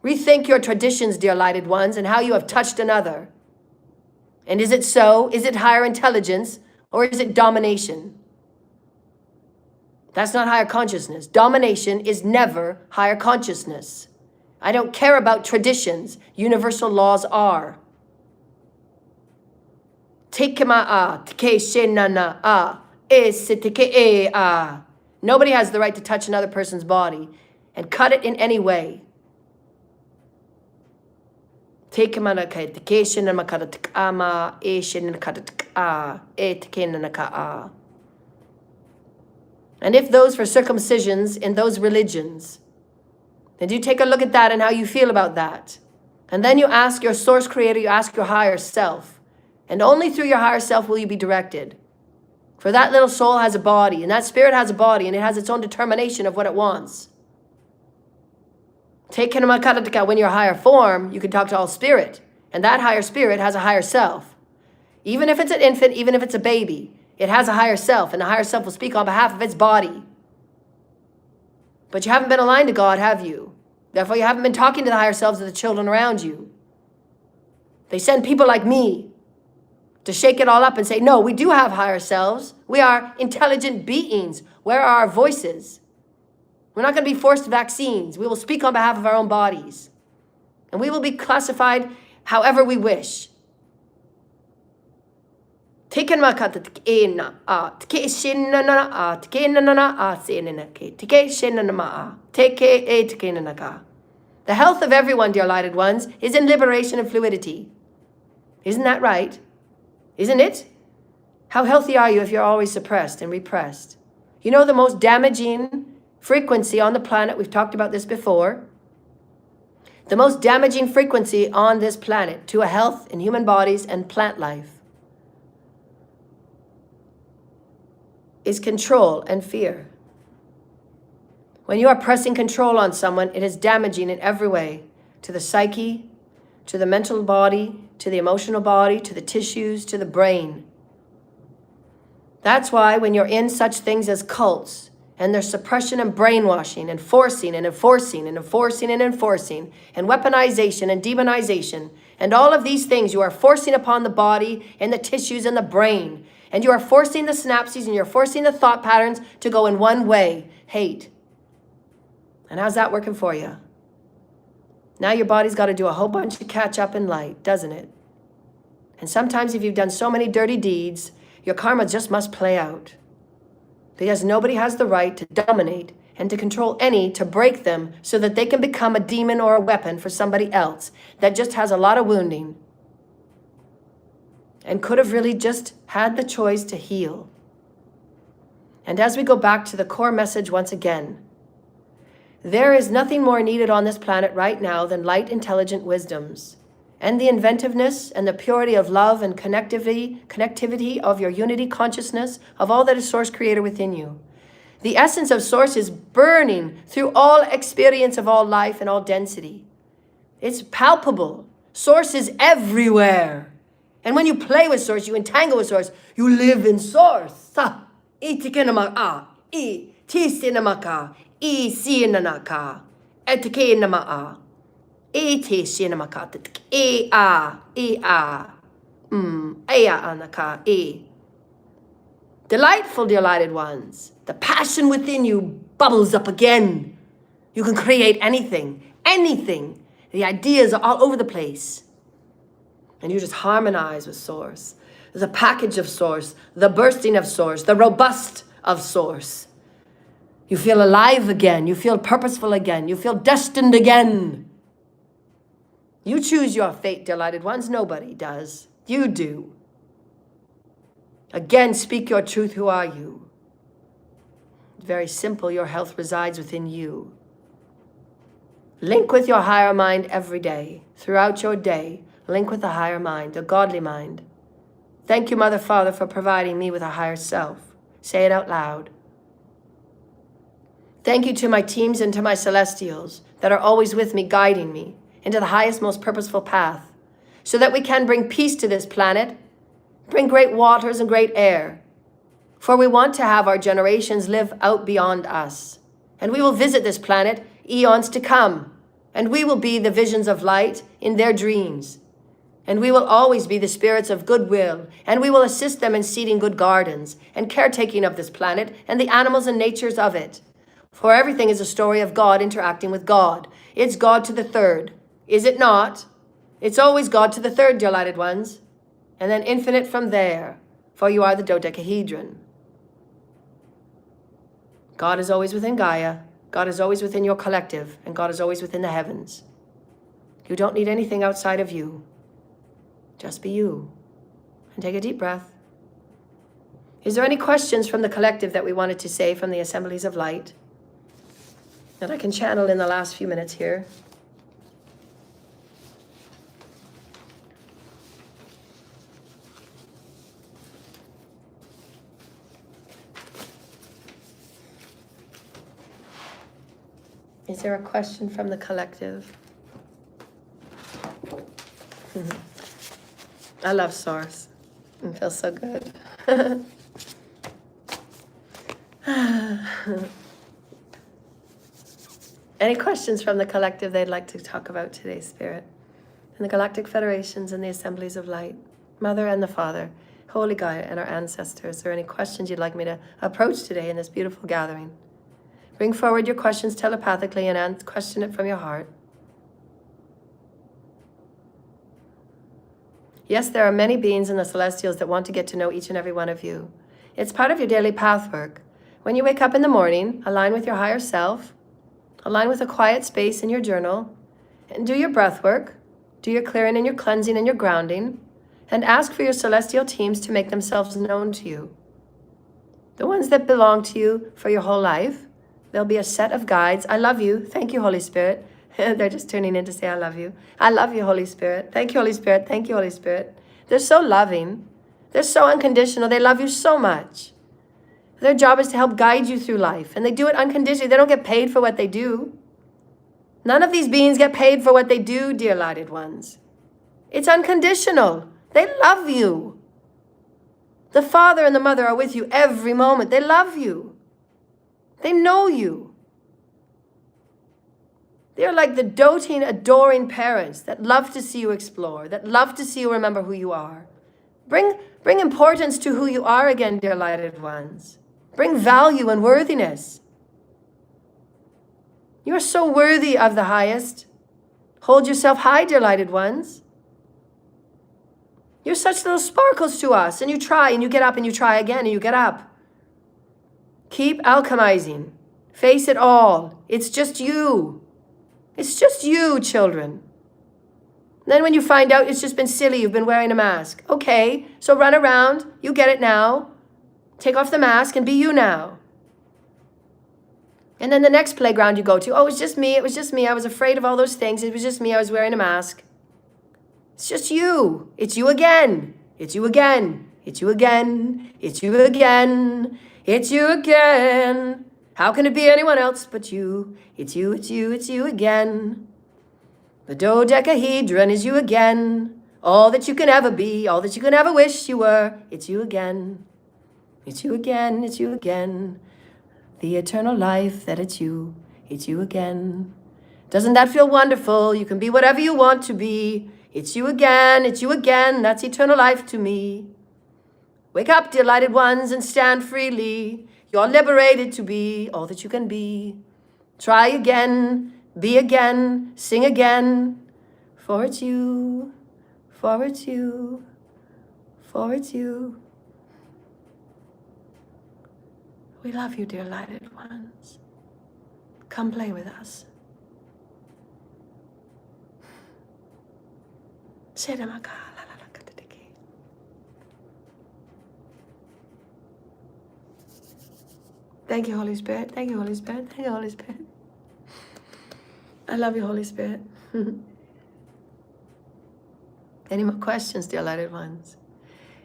Rethink your traditions, dear lighted ones, and how you have touched another. And is it so? Is it higher intelligence or is it domination? That's not higher consciousness. Domination is never higher consciousness. I don't care about traditions. Universal laws are. Nobody has the right to touch another person's body and cut it in any way. And if those for circumcisions in those religions, then you take a look at that and how you feel about that. And then you ask your source creator, you ask your higher self. And only through your higher self will you be directed. For that little soul has a body, and that spirit has a body, and it has its own determination of what it wants. When you're a higher form, you can talk to all spirit. And that higher spirit has a higher self. Even if it's an infant, even if it's a baby, it has a higher self, and the higher self will speak on behalf of its body. But you haven't been aligned to God, have you? Therefore, you haven't been talking to the higher selves of the children around you. They send people like me to shake it all up and say, no, we do have higher selves. We are intelligent beings. Where are our voices? We're not going to be forced vaccines. We will speak on behalf of our own bodies. And we will be classified however we wish. Take the health of everyone, dear lighted ones, is in liberation and fluidity. Isn't that right? Isn't it? How healthy are you if you're always suppressed and repressed? You know the most damaging frequency on the planet, we've talked about this before, the most damaging frequency on this planet to a health in human bodies and plant life is control and fear. When you are pressing control on someone, it is damaging in every way, to the psyche, to the mental body, to the emotional body, to the tissues, to the brain. That's why when you're in such things as cults, and there's suppression and brainwashing and forcing and enforcing and enforcing and enforcing and weaponization and demonization and all of these things you are forcing upon the body and the tissues and the brain. And you are forcing the synapses and you're forcing the thought patterns to go in one way, hate. And how's that working for you? Now your body's got to do a whole bunch to catch up in light, doesn't it? And sometimes if you've done so many dirty deeds, your karma just must play out. Because nobody has the right to dominate and to control any to break them so that they can become a demon or a weapon for somebody else that just has a lot of wounding and could have really just had the choice to heal. And as we go back to the core message once again, there is nothing more needed on this planet right now than light, intelligent wisdoms and the inventiveness and the purity of love and connectivity of your unity consciousness of all that is Source Creator within you. The essence of Source is burning through all experience of all life and all density. It's palpable. Source is everywhere. And when you play with Source, you entangle with Source, you live in Source. Delightful, delighted ones. The passion within you bubbles up again. You can create anything, anything. The ideas are all over the place. And you just harmonize with Source. The package of Source, the bursting of Source, the robust of Source. You feel alive again. You feel purposeful again. You feel destined again. You choose your fate, delighted ones. Nobody does. You do. Again, speak your truth. Who are you? Very simple. Your health resides within you. Link with your higher mind every day. Throughout your day, link with the higher mind, the godly mind. Thank you, Mother, Father, for providing me with a higher self. Say it out loud. Thank you to my teams and to my celestials that are always with me, guiding me into the highest, most purposeful path, so that we can bring peace to this planet, bring great waters and great air. For we want to have our generations live out beyond us. And we will visit this planet eons to come. And we will be the visions of light in their dreams. And we will always be the spirits of goodwill, and we will assist them in seeding good gardens and caretaking of this planet and the animals and natures of it. For everything is a story of God interacting with God. It's God to the third. Is it not? It's always God to the third, dear lighted ones. And then infinite from there, for you are the dodecahedron. God is always within Gaia. God is always within your collective, and God is always within the heavens. You don't need anything outside of you. Just be you. And take a deep breath. Is there any questions from the collective that we wanted to say from the Assemblies of Light that I can channel in the last few minutes here? Is there a question from the collective? I love Source. It feels so good. Any questions from the collective they'd like to talk about today, Spirit? And the Galactic Federations and the Assemblies of Light, Mother and the Father, Holy Gaia and our ancestors. Are there any questions you'd like me to approach today in this beautiful gathering? Bring forward your questions telepathically and question it from your heart. Yes, there are many beings in the celestials that want to get to know each and every one of you. It's part of your daily path work. When you wake up in the morning, align with your higher self, align with a quiet space in your journal, and do your breath work, do your clearing and your cleansing and your grounding, and ask for your celestial teams to make themselves known to you. The ones that belong to you for your whole life. There'll be a set of guides. I love you. Thank you, Holy Spirit. They're just tuning in to say, I love you. I love you, Holy Spirit. Thank you, Holy Spirit. Thank you, Holy Spirit. They're so loving. They're so unconditional. They love you so much. Their job is to help guide you through life. And they do it unconditionally. They don't get paid for what they do. None of these beings get paid for what they do, dear lighted ones. It's unconditional. They love you. The Father and the Mother are with you every moment. They love you. They know you. They're like the doting, adoring parents that love to see you explore, that love to see you remember who you are. Bring importance to who you are again, dear lighted ones. Bring value and worthiness. You are so worthy of the highest. Hold yourself high, dear lighted ones. You're such little sparkles to us, and you try, and you get up, and you try again, and you get up. Keep alchemizing. Face it all. It's just you. It's just you, children. Then when you find out it's just been silly, you've been wearing a mask. Okay, so run around. You get it now. Take off the mask and be you now. And then the next playground you go to, oh, it was just me. It was just me. I was afraid of all those things. It was just me. I was wearing a mask. It's just you. It's you again. It's you again. It's you again. It's you again. It's you again. How can it be anyone else but you? It's you, it's you, it's you again. The dodecahedron is you again. All that you can ever be, all that you can ever wish you were. It's you again. It's you again, it's you again. The eternal life that it's you again. Doesn't that feel wonderful? You can be whatever you want to be. It's you again, that's eternal life to me. Wake up, dear lighted ones, and stand freely. You're liberated to be all that you can be. Try again, be again, sing again. For it's you, for it's you, for it's you. We love you, dear lighted ones. Come play with us. Thank you, Holy Spirit. Thank you, Holy Spirit. Thank you, Holy Spirit. I love you, Holy Spirit. Any more questions, dear lighted ones?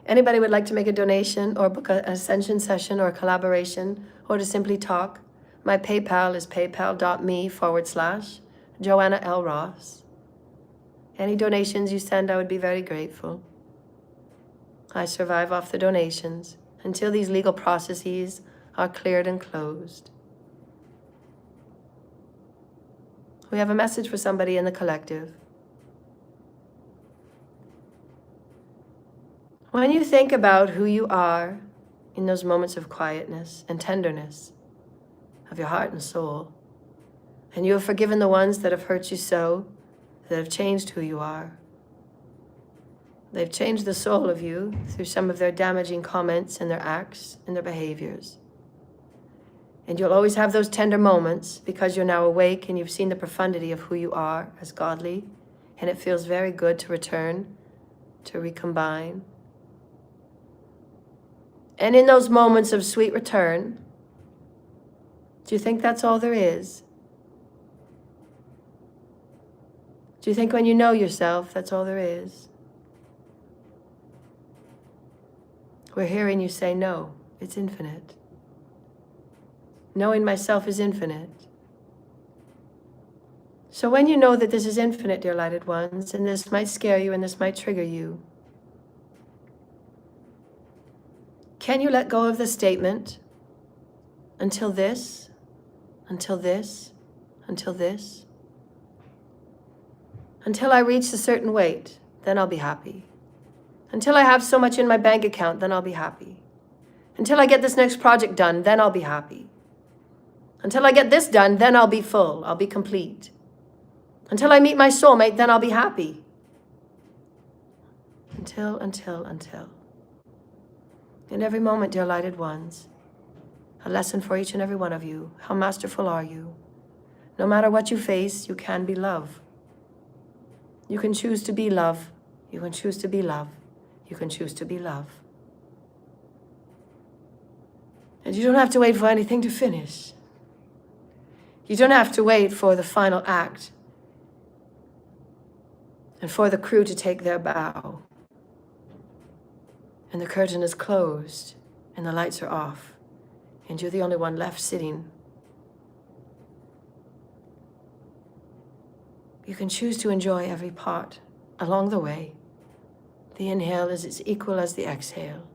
Anybody would like to make a donation or book an ascension session or a collaboration or to simply talk? My PayPal is paypal.me/Joanna L. Ross. Any donations you send, I would be very grateful. I survive off the donations until these legal processes are cleared and closed. We have a message for somebody in the collective. When you think about who you are in those moments of quietness and tenderness of your heart and soul, and you have forgiven the ones that have hurt you so, that have changed who you are. They've changed the soul of you through some of their damaging comments and their acts and their behaviors. And you'll always have those tender moments because you're now awake and you've seen the profundity of who you are as godly, and it feels very good to return, to recombine. And in those moments of sweet return, do you think that's all there is? Do you think when you know yourself, that's all there is? We're hearing you say, no, it's infinite. Knowing myself is infinite. So when you know that this is infinite, dear lighted ones, and this might scare you and this might trigger you, can you let go of the statement, until this, until this, until this? Until I reach a certain weight, then I'll be happy. Until I have so much in my bank account, then I'll be happy. Until I get this next project done, then I'll be happy. Until I get this done, then I'll be full, I'll be complete. Until I meet my soulmate, then I'll be happy. Until. In every moment, dear lighted ones, a lesson for each and every one of you. How masterful are you? No matter what you face, you can be love. You can choose to be love. You can choose to be love. You can choose to be love. And you don't have to wait for anything to finish. You don't have to wait for the final act and for the crew to take their bow. And the curtain is closed and the lights are off and you're the only one left sitting. You can choose to enjoy every part along the way. The inhale is as equal as the exhale.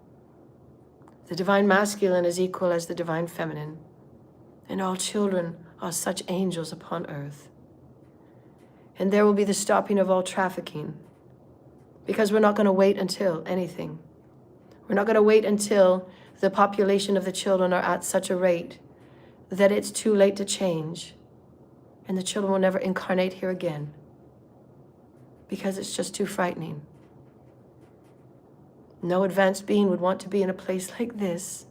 The divine masculine is equal as the divine feminine. And all children are such angels upon earth. And there will be the stopping of all trafficking, because we're not going to wait until anything. We're not going to wait until the population of the children are at such a rate that it's too late to change and the children will never incarnate here again, because it's just too frightening. No advanced being would want to be in a place like this.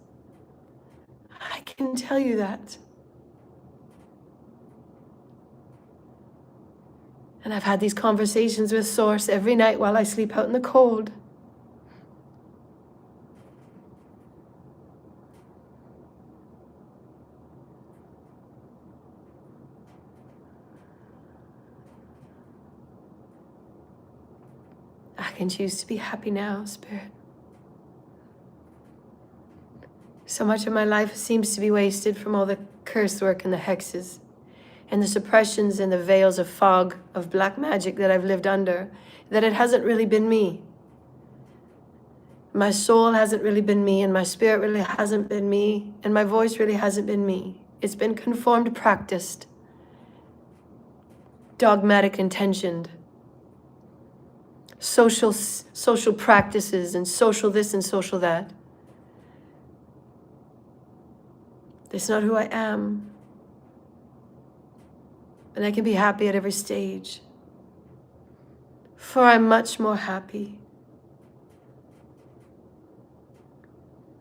I can tell you that. And I've had these conversations with Source every night while I sleep out in the cold. I can choose to be happy now, Spirit. So much of my life seems to be wasted from all the curse work and the hexes and the suppressions and the veils of fog of black magic that I've lived under, that it hasn't really been me. My soul hasn't really been me, and my spirit really hasn't been me, and my voice really hasn't been me. It's been conformed, practiced, dogmatic, intentioned, social practices and social this and social that. It's not who I am. And I can be happy at every stage, for I'm much more happy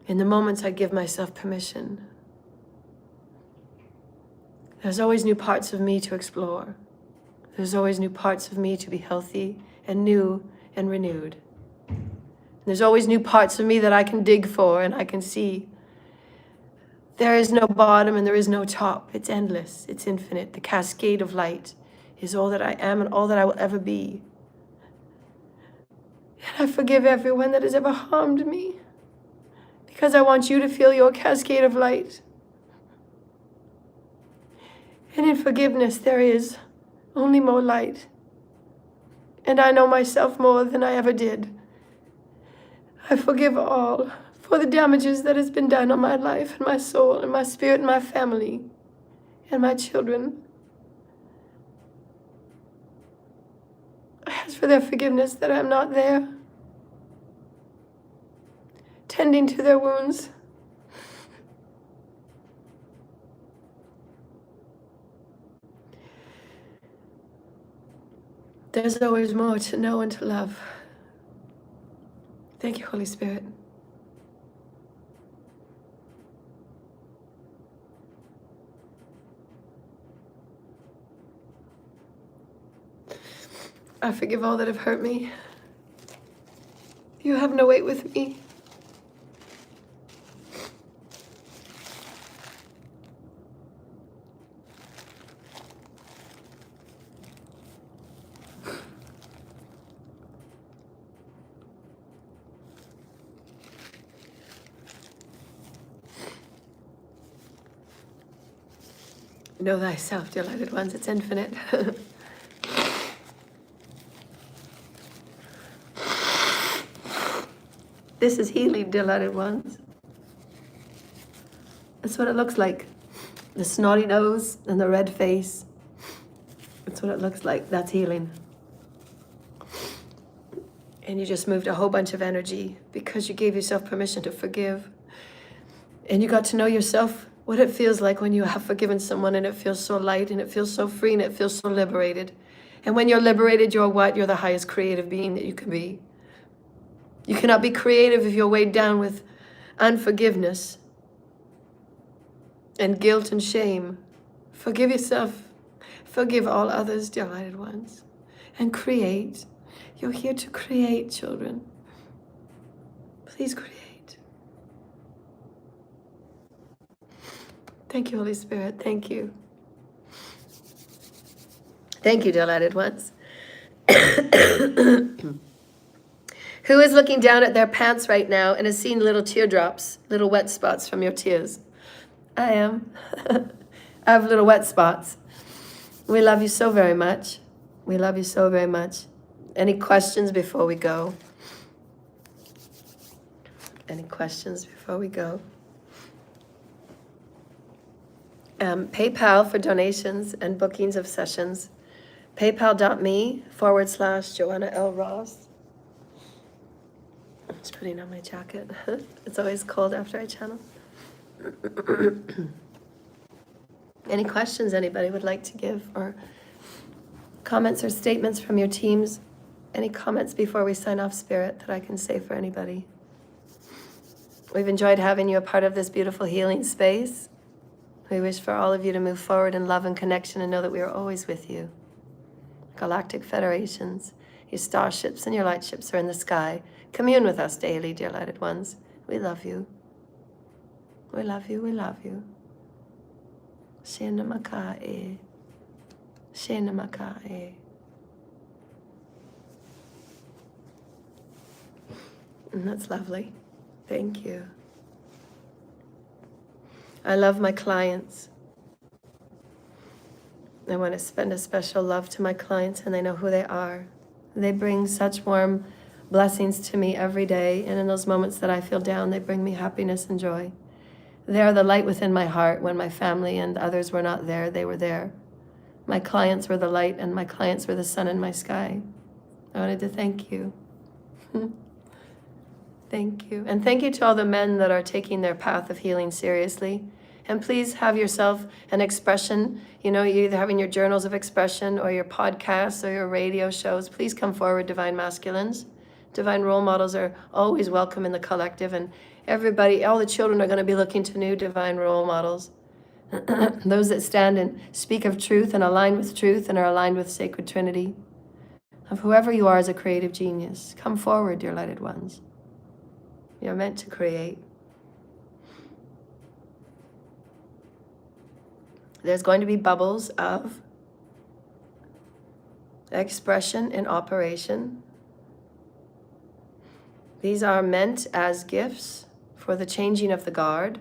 in the moments I give myself permission. There's always new parts of me to explore. There's always new parts of me to be healthy and new and renewed. There's always new parts of me that I can dig for and I can see. There is no bottom and there is no top. It's endless. It's infinite. The cascade of light is all that I am and all that I will ever be. And I forgive everyone that has ever harmed me, because I want you to feel your cascade of light. And in forgiveness, there is only more light. And I know myself more than I ever did. I forgive all for the damages that has been done on my life and my soul and my spirit and my family and my children. I ask for their forgiveness that I'm not there. tending to their wounds. There's always more to know and to love. Thank you, Holy Spirit. I forgive all that have hurt me. You have no weight with me. Know thyself, delighted ones, it's infinite. This is healing, delighted ones. That's what it looks like. The snotty nose and the red face. That's what it looks like. That's healing. And you just moved a whole bunch of energy because you gave yourself permission to forgive. And you got to know yourself, what it feels like when you have forgiven someone and it feels so light and it feels so free and it feels so liberated. And when you're liberated, you're what? You're the highest creative being that you can be. You cannot be creative if you're weighed down with unforgiveness and guilt and shame. Forgive yourself. Forgive all others, delighted ones. And create. You're here to create, children. Please create. Thank you, Holy Spirit. Thank you. Thank you, delighted ones. Who is looking down at their pants right now and has seen little teardrops, little wet spots from your tears? I am. I have little wet spots. We love you so very much. We love you so very much. Any questions before we go? Any questions before we go? PayPal for donations and bookings of sessions. PayPal.me/Joanna L. Ross. I'm just putting on my jacket. It's always cold after I channel. Any questions anybody would like to give, or comments or statements from your teams? Any comments before we sign off, Spirit, that I can say for anybody? We've enjoyed having you a part of this beautiful healing space. We wish for all of you to move forward in love and connection and know that we are always with you. Galactic federations, your starships and your lightships are in the sky. Commune with us daily, dear lighted ones. We love you. We love you, we love you. Shenamakae. Shenamakae. And that's lovely. Thank you. I love my clients. I want to spend a special love to my clients, and they know who they are. They bring such warm blessings to me every day, and in those moments that I feel down, they bring me happiness and joy. They are the light within my heart. When my family and others were not there, they were there. My clients were the light, and my clients were the sun in my sky. I wanted to thank you. Thank you. And thank you to all the men that are taking their path of healing seriously. And please have yourself an expression. You know, you're either having your journals of expression or your podcasts or your radio shows. Please come forward, Divine Masculines. Divine role models are always welcome in the collective. And everybody, all the children are going to be looking to new divine role models. Those that stand and speak of truth and align with truth and are aligned with Sacred Trinity. Of whoever you are as a creative genius, come forward, dear lighted ones. You're meant to create. There's going to be bubbles of expression in operation. These are meant as gifts for the changing of the guard.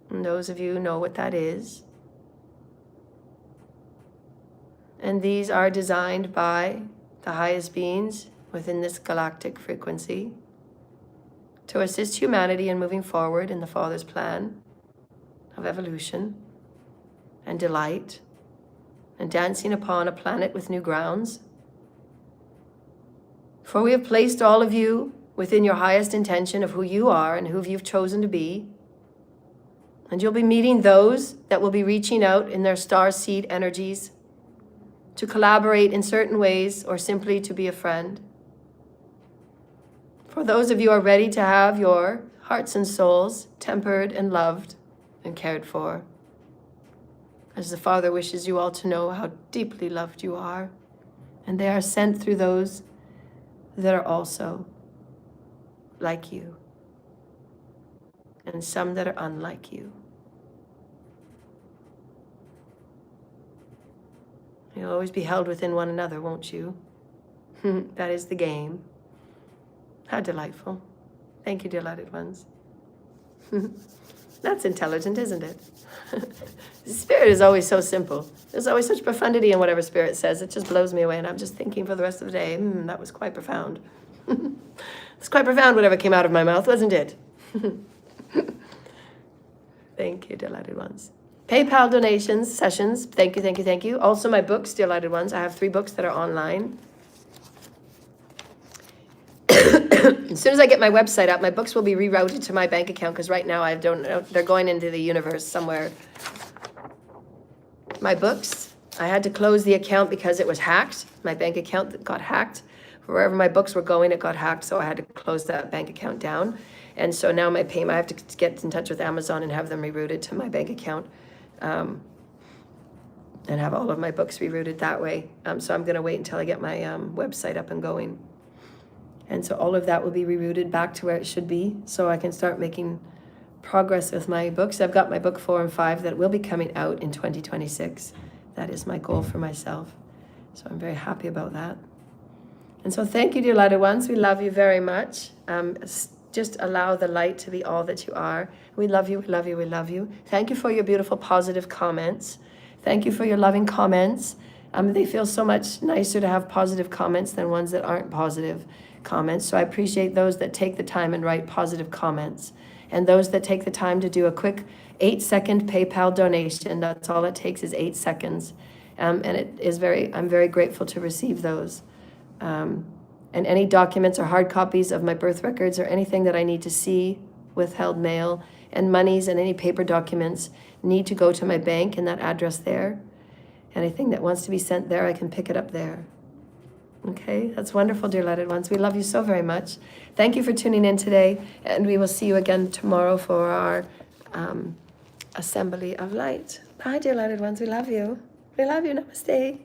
And those of you who know what that is. And these are designed by the highest beings within this galactic frequency to assist humanity in moving forward in the Father's plan of evolution and delight and dancing upon a planet with new grounds. For we have placed all of you within your highest intention of who you are and who you've chosen to be. And you'll be meeting those that will be reaching out in their star seed energies to collaborate in certain ways or simply to be a friend. For those of you who are ready to have your hearts and souls tempered and loved and cared for, as the Father wishes you all to know how deeply loved you are, and they are sent through those that are also like you, and some that are unlike you. You'll always be held within one another, won't you? That is the game. How delightful. Thank you, delighted ones. That's intelligent, isn't it? Spirit is always so simple. There's always such profundity in whatever Spirit says. It just blows me away, and I'm just thinking for the rest of the day, that was quite profound. It's quite profound whatever came out of my mouth, wasn't it? Thank you, delighted ones. PayPal donations, sessions, thank you, thank you, thank you. Also my books, delighted ones. I have 3 books that are online. As soon as I get my website up, my books will be rerouted to my bank account, because right now I don't know, they're going into the universe somewhere. My books, I had to close the account because it was hacked. My bank account got hacked. Wherever my books were going, it got hacked, so I had to close that bank account down. And so now my payment, I have to get in touch with Amazon and have them rerouted to my bank account, and have all of my books rerouted that way. So I'm going to wait until I get my website up and going. And so all of that will be rerouted back to where it should be, so I can start making progress with my books. I've got my book 4 and 5 that will be coming out in 2026. That is my goal for myself. So I'm very happy about that. And so thank you, dear lighted ones. We love you very much. Just allow the light to be all that you are. We love you, we love you, we love you. Thank you for your beautiful positive comments. Thank you for your loving comments. They feel so much nicer to have positive comments than ones that aren't positive comments. So I appreciate those that take the time and write positive comments, and those that take the time to do a quick 8-second PayPal donation. That's all it takes, is 8 seconds. And it is I'm very grateful to receive those. And any documents or hard copies of my birth records or anything that I need to see, withheld mail, and monies and any paper documents need to go to my bank and that address there. Anything that wants to be sent there, I can pick it up there. Okay, that's wonderful, dear lighted ones. We love you so very much. Thank you for tuning in today, and we will see you again tomorrow for our Assembly of Light. Bye, dear lighted ones. We love you. We love you. Namaste.